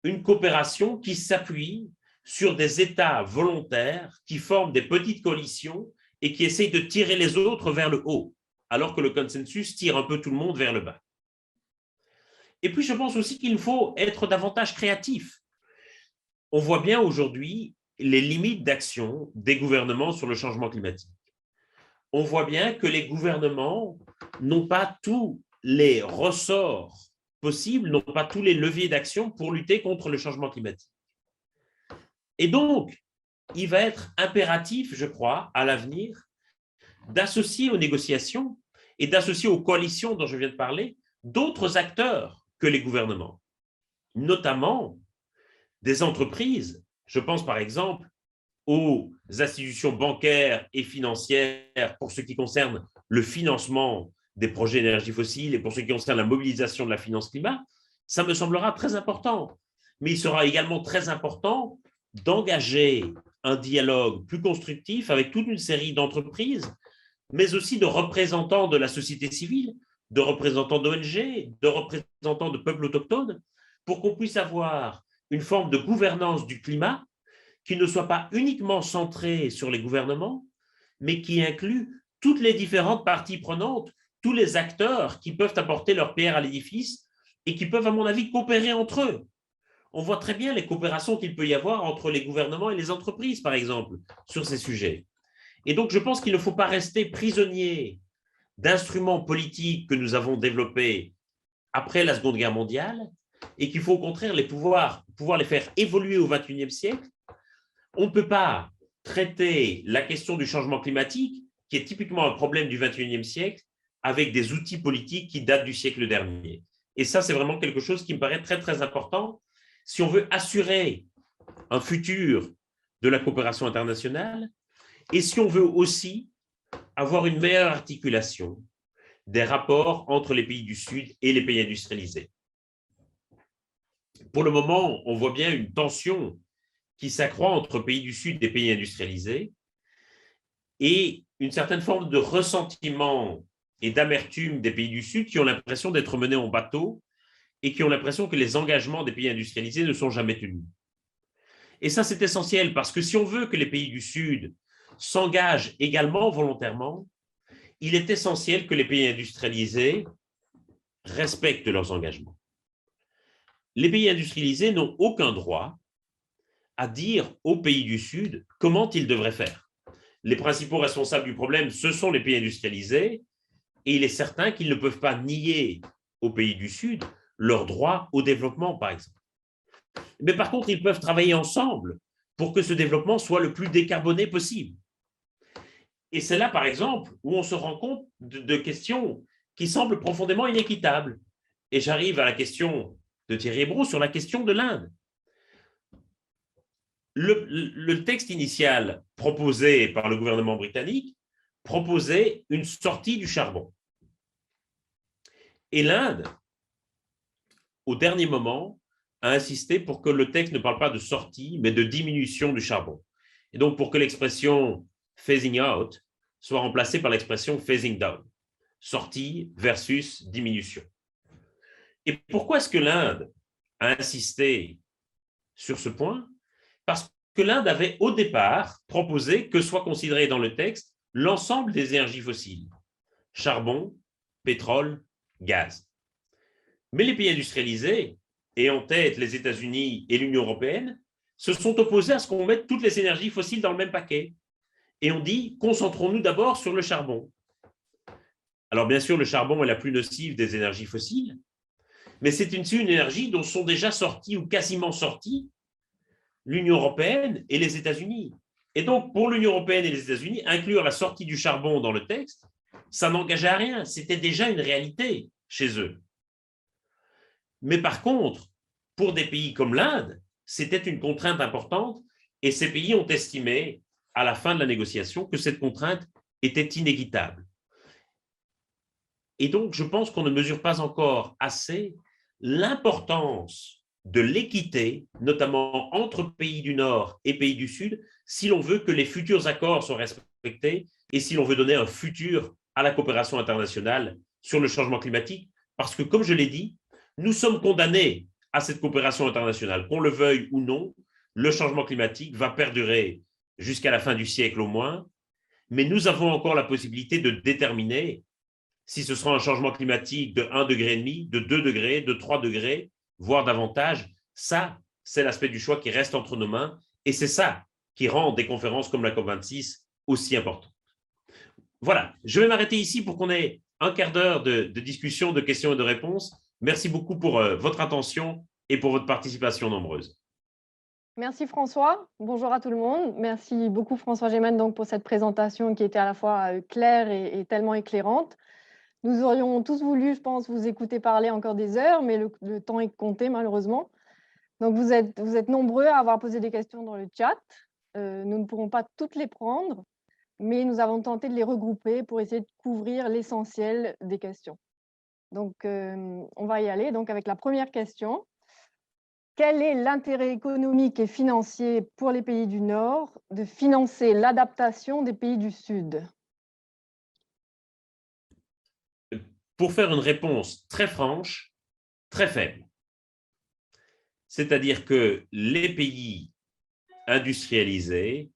une coopération qui s'appuie sur des États volontaires qui forment des petites coalitions et qui essayent de tirer les autres vers le haut, alors que le consensus tire un peu tout le monde vers le bas. Et puis, je pense aussi qu'il faut être davantage créatif. On voit bien aujourd'hui les limites d'action des gouvernements sur le changement climatique. On voit bien que les gouvernements n'ont pas tous les ressorts possibles, n'ont pas tous les leviers d'action pour lutter contre le changement climatique. Et donc, il va être impératif, je crois, à l'avenir, d'associer aux négociations et d'associer aux coalitions dont je viens de parler d'autres acteurs que les gouvernements, notamment des entreprises. Je pense par exemple aux institutions bancaires et financières pour ce qui concerne le financement des projets d'énergie fossile et pour ce qui concerne la mobilisation de la finance climat. Ça me semblera très important. Mais il sera également très important d'engager un dialogue plus constructif avec toute une série d'entreprises, mais aussi de représentants de la société civile, de représentants d'ONG, de représentants de peuples autochtones, pour qu'on puisse avoir une forme de gouvernance du climat qui ne soit pas uniquement centrée sur les gouvernements, mais qui inclut toutes les différentes parties prenantes, tous les acteurs qui peuvent apporter leur pierre à l'édifice et qui peuvent, à mon avis, coopérer entre eux. On voit très bien les coopérations qu'il peut y avoir entre les gouvernements et les entreprises, par exemple, sur ces sujets. Et donc, je pense qu'il ne faut pas rester prisonnier d'instruments politiques que nous avons développés après la Seconde Guerre mondiale et qu'il faut au contraire pouvoir les faire évoluer au XXIe siècle. On ne peut pas traiter la question du changement climatique qui est typiquement un problème du 21e siècle, avec des outils politiques qui datent du siècle dernier. Et ça, c'est vraiment quelque chose qui me paraît très, très important. Si on veut assurer un futur de la coopération internationale, et si on veut aussi avoir une meilleure articulation des rapports entre les pays du Sud et les pays industrialisés. Pour le moment, on voit bien une tension qui s'accroît entre pays du Sud et pays industrialisés et une certaine forme de ressentiment et d'amertume des pays du Sud qui ont l'impression d'être menés en bateau et qui ont l'impression que les engagements des pays industrialisés ne sont jamais tenus. Et ça, c'est essentiel parce que si on veut que les pays du Sud s'engagent également volontairement, il est essentiel que les pays industrialisés respectent leurs engagements. Les pays industrialisés n'ont aucun droit à dire aux pays du Sud comment ils devraient faire. Les principaux responsables du problème, ce sont les pays industrialisés, et il est certain qu'ils ne peuvent pas nier aux pays du Sud leur droit au développement, par exemple. Mais par contre, ils peuvent travailler ensemble pour que ce développement soit le plus décarboné possible. Et c'est là, par exemple, où on se rend compte de questions qui semblent profondément inéquitables. Et j'arrive à la question de Thierry Hébrault sur la question de l'Inde. Le texte initial proposé par le gouvernement britannique proposait une sortie du charbon. Et l'Inde, au dernier moment, a insisté pour que le texte ne parle pas de sortie, mais de diminution du charbon. Et donc, pour que l'expression phasing out soit remplacée par l'expression phasing down, sortie versus diminution. Et pourquoi est-ce que l'Inde a insisté sur ce point? Parce que l'Inde avait au départ proposé que soit considéré dans le texte l'ensemble des énergies fossiles, charbon, pétrole, gaz. Mais les pays industrialisés, et en tête les États-Unis et l'Union européenne, se sont opposés à ce qu'on mette toutes les énergies fossiles dans le même paquet. Et on dit, concentrons-nous d'abord sur le charbon. Alors bien sûr, le charbon est la plus nocive des énergies fossiles, mais c'est une énergie dont sont déjà sortis ou quasiment sortis l'Union européenne et les États-Unis. Et donc, pour l'Union européenne et les États-Unis, inclure la sortie du charbon dans le texte, ça n'engageait à rien, c'était déjà une réalité chez eux. Mais par contre, pour des pays comme l'Inde, c'était une contrainte importante et ces pays ont estimé, à la fin de la négociation, que cette contrainte était inéquitable. Et donc, je pense qu'on ne mesure pas encore assez l'importance de l'équité, notamment entre pays du Nord et pays du Sud, si l'on veut que les futurs accords soient respectés et si l'on veut donner un futur à la coopération internationale sur le changement climatique. Parce que, comme je l'ai dit, nous sommes condamnés à cette coopération internationale. Qu'on le veuille ou non, le changement climatique va perdurer jusqu'à la fin du siècle au moins, mais nous avons encore la possibilité de déterminer si ce sera un changement climatique de 1,5 degré, de 2 degrés, de 3 degrés, voire davantage. Ça, c'est l'aspect du choix qui reste entre nos mains et c'est ça qui rend des conférences comme la COP26 aussi importantes. Voilà, je vais m'arrêter ici pour qu'on ait un quart d'heure de discussion, de questions et de réponses. Merci beaucoup pour votre attention et pour votre participation nombreuse. Merci François, bonjour à tout le monde. Merci beaucoup François Gemene donc, pour cette présentation qui était à la fois claire et tellement éclairante. Nous aurions tous voulu, je pense, vous écouter parler encore des heures, mais le temps est compté malheureusement. Donc vous êtes nombreux à avoir posé des questions dans le chat. Nous ne pourrons pas toutes les prendre, mais nous avons tenté de les regrouper pour essayer de couvrir l'essentiel des questions. Donc on va y aller donc, avec la première question. Quel est l'intérêt économique et financier pour les pays du Nord de financer l'adaptation des pays du Sud? Pour faire une réponse très franche, très faible. C'est-à-dire que les pays industrialisés,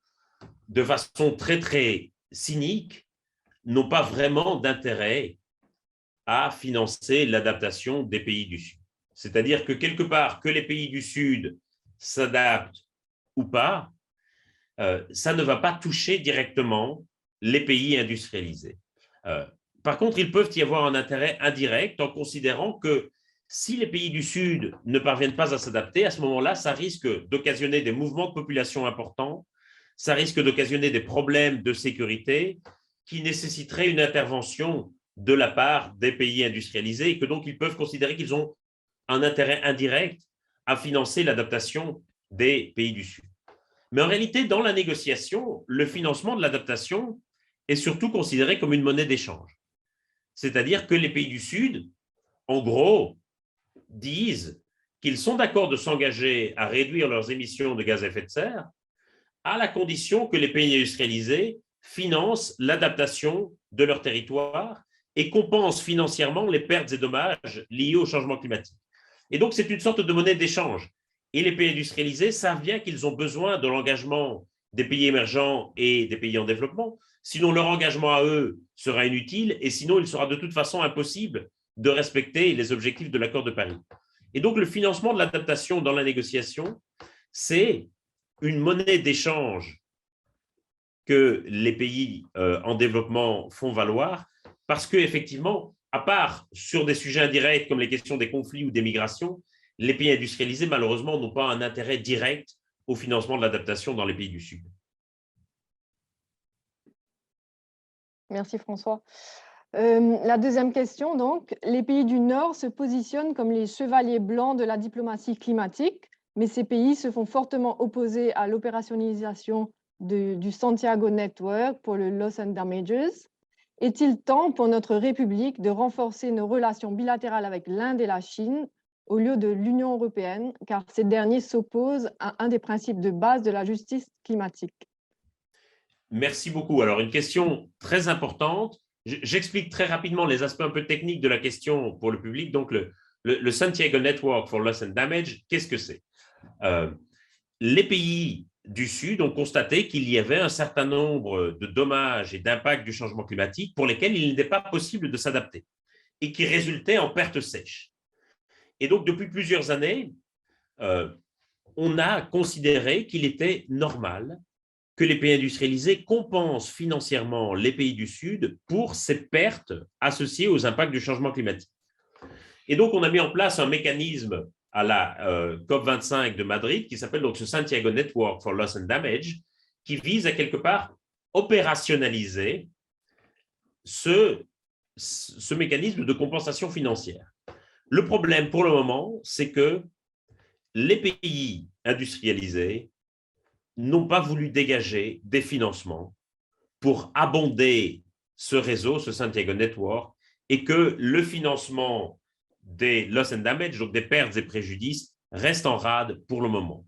de façon très, très cynique, n'ont pas vraiment d'intérêt à financer l'adaptation des pays du Sud. C'est-à-dire que quelque part, que les pays du Sud s'adaptent ou pas, ça ne va pas toucher directement les pays industrialisés. Par contre, ils peuvent y avoir un intérêt indirect en considérant que si les pays du Sud ne parviennent pas à s'adapter, à ce moment-là, ça risque d'occasionner des mouvements de population importants, ça risque d'occasionner des problèmes de sécurité, qui nécessiterait une intervention de la part des pays industrialisés et que donc ils peuvent considérer qu'ils ont un intérêt indirect à financer l'adaptation des pays du Sud. Mais en réalité, dans la négociation, le financement de l'adaptation est surtout considéré comme une monnaie d'échange. C'est-à-dire que les pays du Sud, en gros, disent qu'ils sont d'accord de s'engager à réduire leurs émissions de gaz à effet de serre à la condition que les pays industrialisés financent l'adaptation de leur territoire et compensent financièrement les pertes et dommages liés au changement climatique. Et donc, c'est une sorte de monnaie d'échange. Et les pays industrialisés savent bien qu'ils ont besoin de l'engagement des pays émergents et des pays en développement, sinon leur engagement à eux sera inutile et sinon il sera de toute façon impossible de respecter les objectifs de l'accord de Paris. Et donc, le financement de l'adaptation dans la négociation, c'est une monnaie d'échange que les pays en développement font valoir parce qu'effectivement, à part sur des sujets indirects comme les questions des conflits ou des migrations, les pays industrialisés, malheureusement, n'ont pas un intérêt direct au financement de l'adaptation dans les pays du Sud. Merci François. La deuxième question, donc, les pays du Nord se positionnent comme les chevaliers blancs de la diplomatie climatique, mais ces pays se font fortement opposer à l'opérationnalisation du Santiago Network pour le Loss and Damages. Est-il temps pour notre République de renforcer nos relations bilatérales avec l'Inde et la Chine au lieu de l'Union européenne, car ces derniers s'opposent à un des principes de base de la justice climatique? Merci beaucoup. Alors, une question très importante. J'explique très rapidement les aspects un peu techniques de la question pour le public. Donc, le Santiago Network for Loss and Damage, qu'est-ce que c'est? Les pays du Sud ont constaté qu'il y avait un certain nombre de dommages et d'impacts du changement climatique pour lesquels il n'était pas possible de s'adapter et qui résultaient en pertes sèches. Et donc, depuis plusieurs années, on a considéré qu'il était normal que les pays industrialisés compensent financièrement les pays du Sud pour ces pertes associées aux impacts du changement climatique. Et donc, on a mis en place un mécanisme à la COP25 de Madrid qui s'appelle donc ce Santiago Network for Loss and Damage, qui vise à quelque part opérationnaliser ce mécanisme de compensation financière. Le problème pour le moment, c'est que les pays industrialisés n'ont pas voulu dégager des financements pour abonder ce réseau, ce Santiago Network, et que le financement des loss and damage, donc des pertes et préjudices, reste en rade pour le moment.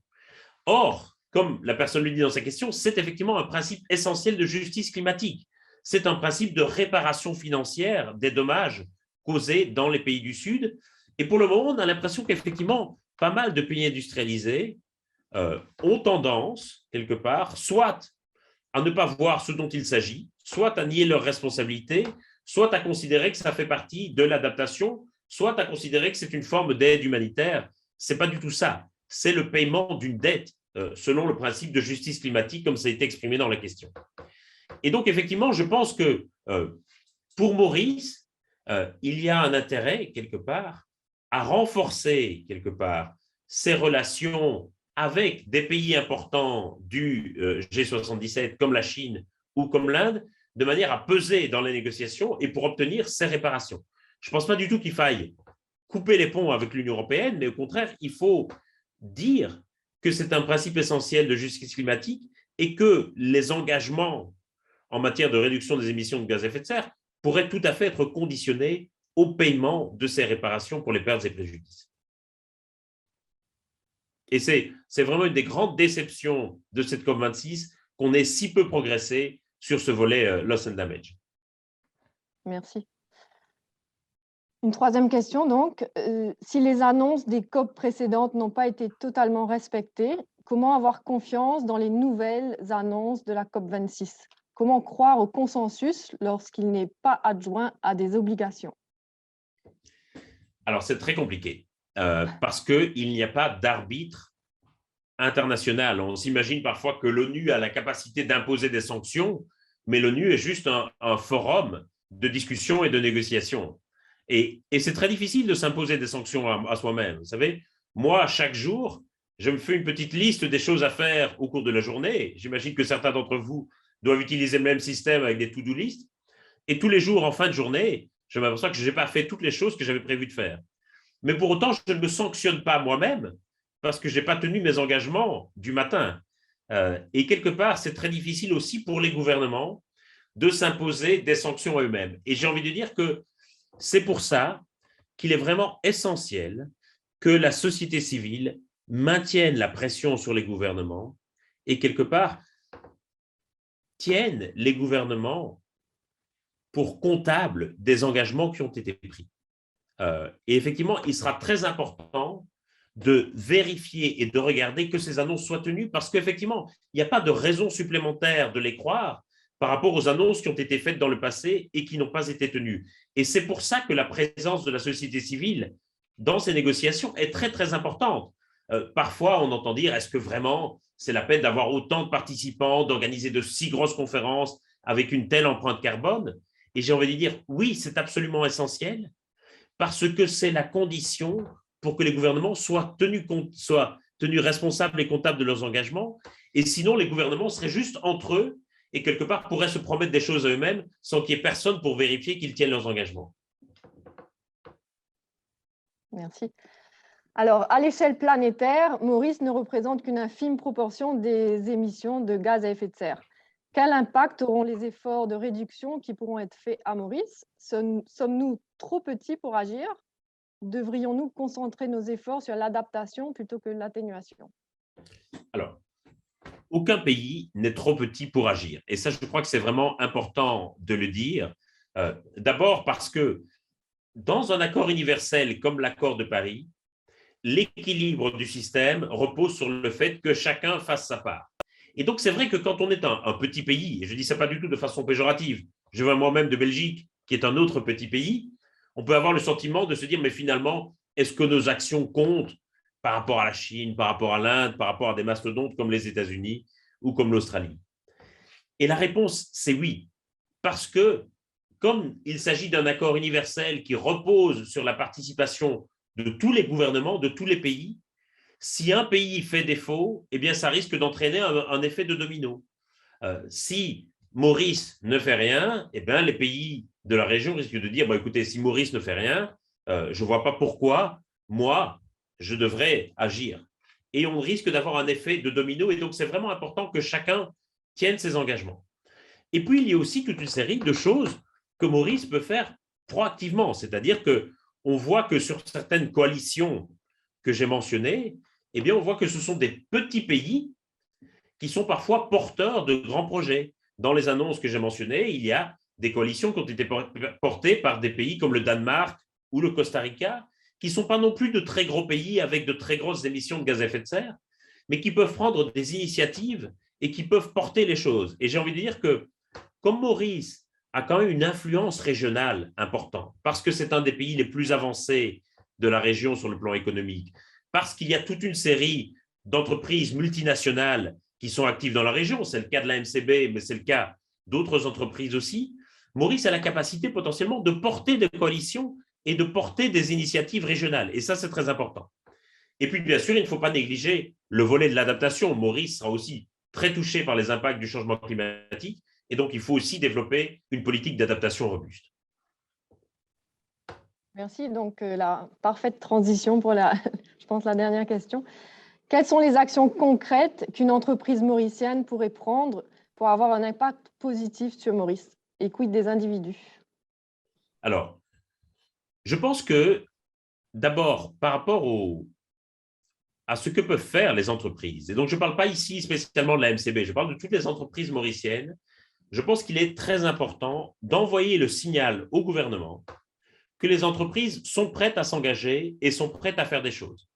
Or, comme la personne le dit dans sa question, c'est effectivement un principe essentiel de justice climatique. C'est un principe de réparation financière des dommages causés dans les pays du Sud. Et pour le moment, on a l'impression qu'effectivement, pas mal de pays industrialisés ont tendance, quelque part, soit à ne pas voir ce dont il s'agit, soit à nier leurs responsabilités, soit à considérer que ça fait partie de l'adaptation, soit à considérer que c'est une forme d'aide humanitaire. Ce n'est pas du tout ça. C'est le paiement d'une dette selon le principe de justice climatique, comme ça a été exprimé dans la question. Et donc, effectivement, je pense que pour Maurice, il y a un intérêt, quelque part, à renforcer, quelque part, ces relations avec des pays importants du G77 comme la Chine ou comme l'Inde, de manière à peser dans les négociations et pour obtenir ces réparations. Je ne pense pas du tout qu'il faille couper les ponts avec l'Union européenne, mais au contraire, il faut dire que c'est un principe essentiel de justice climatique et que les engagements en matière de réduction des émissions de gaz à effet de serre pourraient tout à fait être conditionnés au paiement de ces réparations pour les pertes et préjudices. Et c'est vraiment une des grandes déceptions de cette COP26 qu'on ait si peu progressé sur ce volet loss and damage. Merci. Une troisième question, donc. Si les annonces des COP précédentes n'ont pas été totalement respectées, comment avoir confiance dans les nouvelles annonces de la COP26? Comment croire au consensus lorsqu'il n'est pas adjoint à des obligations? Alors, c'est très compliqué parce qu'il n'y a pas d'arbitre international. On s'imagine parfois que l'ONU a la capacité d'imposer des sanctions, mais l'ONU est juste un forum de discussion et de négociation. Et c'est très difficile de s'imposer des sanctions à soi-même. Vous savez, moi, chaque jour, je me fais une petite liste des choses à faire au cours de la journée. J'imagine que certains d'entre vous doivent utiliser le même système avec des to-do list. Et tous les jours, en fin de journée, je m'aperçois que je n'ai pas fait toutes les choses que j'avais prévu de faire. Mais pour autant, je ne me sanctionne pas moi-même parce que je n'ai pas tenu mes engagements du matin. Et quelque part, c'est très difficile aussi pour les gouvernements de s'imposer des sanctions à eux-mêmes. Et j'ai envie de dire que c'est pour ça qu'il est vraiment essentiel que la société civile maintienne la pression sur les gouvernements et quelque part tienne les gouvernements pour comptables des engagements qui ont été pris. Et effectivement, il sera très important de vérifier et de regarder que ces annonces soient tenues parce qu'effectivement, il n'y a pas de raison supplémentaire de les croire par rapport aux annonces qui ont été faites dans le passé et qui n'ont pas été tenues. Et c'est pour ça que la présence de la société civile dans ces négociations est très, très importante. Parfois, on entend dire, est-ce que vraiment c'est la peine d'avoir autant de participants, d'organiser de si grosses conférences avec une telle empreinte carbone? Et j'ai envie de dire, oui, c'est absolument essentiel parce que c'est la condition pour que les gouvernements soient tenus responsables et comptables de leurs engagements. Et sinon, les gouvernements seraient juste entre eux et quelque part pourraient se promettre des choses à eux-mêmes sans qu'il y ait personne pour vérifier qu'ils tiennent leurs engagements. Merci. Alors, à l'échelle planétaire, Maurice ne représente qu'une infime proportion des émissions de gaz à effet de serre. Quel impact auront les efforts de réduction qui pourront être faits à Maurice? Sommes-nous trop petits pour agir? Devrions-nous concentrer nos efforts sur l'adaptation plutôt que l'atténuation? Alors, aucun pays n'est trop petit pour agir. Et ça, je crois que c'est vraiment important de le dire. D'abord parce que dans un accord universel comme l'accord de Paris, l'équilibre du système repose sur le fait que chacun fasse sa part. Et donc, c'est vrai que quand on est un petit pays, et je ne dis ça pas du tout de façon péjorative, je viens moi-même de Belgique, qui est un autre petit pays, on peut avoir le sentiment de se dire, mais finalement, est-ce que nos actions comptent par rapport à la Chine, par rapport à l'Inde, par rapport à des mastodontes comme les États-Unis ou comme l'Australie? Et la réponse, c'est oui, parce que comme il s'agit d'un accord universel qui repose sur la participation de tous les gouvernements, de tous les pays, si un pays fait défaut, eh bien, ça risque d'entraîner un effet de domino. Si Maurice ne fait rien, eh bien, les pays de la région risquent de dire, écoutez, si Maurice ne fait rien, je ne vois pas pourquoi, moi, je devrais agir. Et on risque d'avoir un effet de domino. Et donc, c'est vraiment important que chacun tienne ses engagements. Et puis, il y a aussi toute une série de choses que Maurice peut faire proactivement. C'est-à-dire qu'on voit que sur certaines coalitions que j'ai mentionnées, eh bien, on voit que ce sont des petits pays qui sont parfois porteurs de grands projets. Dans les annonces que j'ai mentionnées, il y a des coalitions qui ont été portées par des pays comme le Danemark ou le Costa Rica, qui ne sont pas non plus de très gros pays avec de très grosses émissions de gaz à effet de serre, mais qui peuvent prendre des initiatives et qui peuvent porter les choses. Et j'ai envie de dire que, comme Maurice a quand même une influence régionale importante, parce que c'est un des pays les plus avancés de la région sur le plan économique, parce qu'il y a toute une série d'entreprises multinationales qui sont actives dans la région, c'est le cas de la MCB, mais c'est le cas d'autres entreprises aussi, Maurice a la capacité potentiellement de porter des coalitions et de porter des initiatives régionales. Et ça, c'est très important. Et puis, bien sûr, il ne faut pas négliger le volet de l'adaptation. Maurice sera aussi très touché par les impacts du changement climatique. Et donc, il faut aussi développer une politique d'adaptation robuste. Merci. Donc, la parfaite transition pour je pense, la dernière question. Quelles sont les actions concrètes qu'une entreprise mauricienne pourrait prendre pour avoir un impact positif sur Maurice? Et quid des individus? Alors, je pense que d'abord, par rapport à ce que peuvent faire les entreprises, et donc je ne parle pas ici spécialement de la MCB, je parle de toutes les entreprises mauriciennes, je pense qu'il est très important d'envoyer le signal au gouvernement que les entreprises sont prêtes à s'engager et sont prêtes à faire des choses.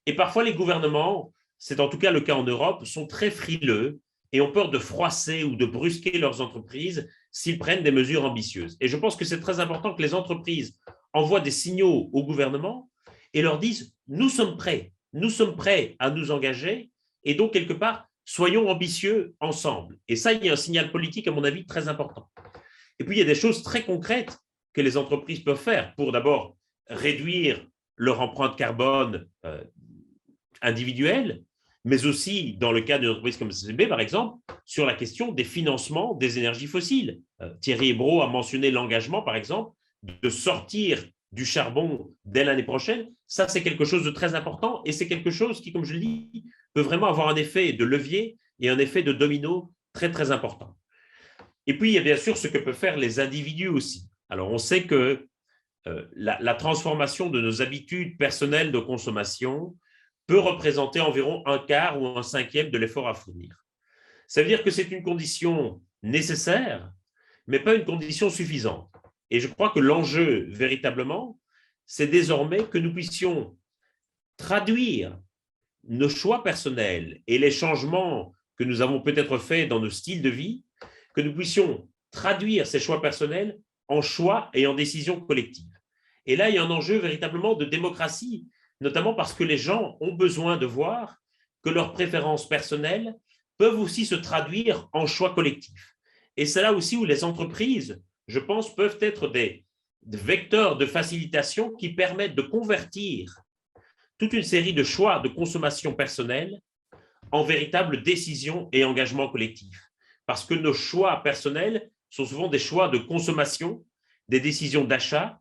Et parfois, les gouvernements, c'est en tout cas le cas en Europe, sont très frileux et ont peur de froisser ou de brusquer leurs entreprises s'ils prennent des mesures ambitieuses. Et je pense que c'est très important que les entreprises envoient des signaux au gouvernement et leur disent « nous sommes prêts à nous engager et donc, quelque part, soyons ambitieux ensemble ». Et ça, il y a un signal politique, à mon avis, très important. Et puis, il y a des choses très concrètes que les entreprises peuvent faire pour d'abord réduire leur empreinte carbone individuelle, mais aussi, dans le cas d'une entreprise comme SCB, par exemple, sur la question des financements des énergies fossiles. Thierry Hébrault a mentionné l'engagement, par exemple, de sortir du charbon dès l'année prochaine. Ça, c'est quelque chose de très important et c'est quelque chose qui, comme je le dis, peut vraiment avoir un effet de levier et un effet de domino très, très important. Et puis, il y a bien sûr ce que peuvent faire les individus aussi. Alors, on sait que la transformation de nos habitudes personnelles de consommation peut représenter environ un quart ou un cinquième de l'effort à fournir. Ça veut dire que c'est une condition nécessaire, mais pas une condition suffisante. Et je crois que l'enjeu, véritablement, c'est désormais que nous puissions traduire nos choix personnels et les changements que nous avons peut-être faits dans nos styles de vie, que nous puissions traduire ces choix personnels en choix et en décisions collectives. Et là, il y a un enjeu véritablement de démocratie, notamment parce que les gens ont besoin de voir que leurs préférences personnelles peuvent aussi se traduire en choix collectifs. Et c'est là aussi où les entreprises, je pense, peuvent être des vecteurs de facilitation qui permettent de convertir toute une série de choix de consommation personnelle en véritables décisions et engagements collectifs. Parce que nos choix personnels sont souvent des choix de consommation, des décisions d'achat,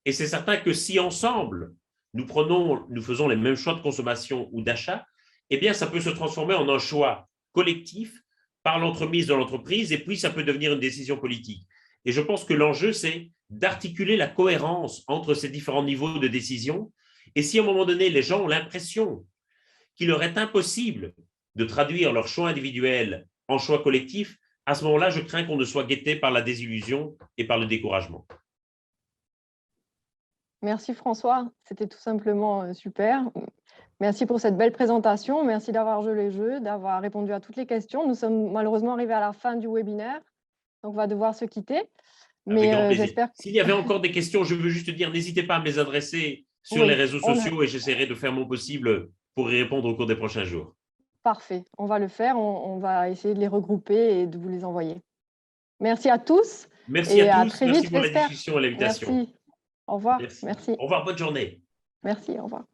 et c'est certain que si ensemble, nous faisons les mêmes choix de consommation ou d'achat, eh bien, ça peut se transformer en un choix collectif par l'entremise de l'entreprise, et puis ça peut devenir une décision politique. Et je pense que l'enjeu, c'est d'articuler la cohérence entre ces différents niveaux de décision. Et si à un moment donné, les gens ont l'impression qu'il leur est impossible de traduire leurs choix individuels en choix collectifs, à ce moment-là, je crains qu'on ne soit guetté par la désillusion et par le découragement. Merci François, c'était tout simplement super. Merci pour cette belle présentation, merci d'avoir joué les jeux, d'avoir répondu à toutes les questions. Nous sommes malheureusement arrivés à la fin du webinaire, donc on va devoir se quitter. Avec grand plaisir. J'espère que... S'il y avait encore des questions, je veux juste dire, n'hésitez pas à me les adresser sur les réseaux sociaux et j'essaierai de faire mon possible pour y répondre au cours des prochains jours. Parfait, on va le faire, on va essayer de les regrouper et de vous les envoyer. Merci à tous. Merci et à tous, très merci vite, pour la discussion et l'invitation. Merci, au revoir. Merci. Au revoir, bonne journée. Merci, au revoir.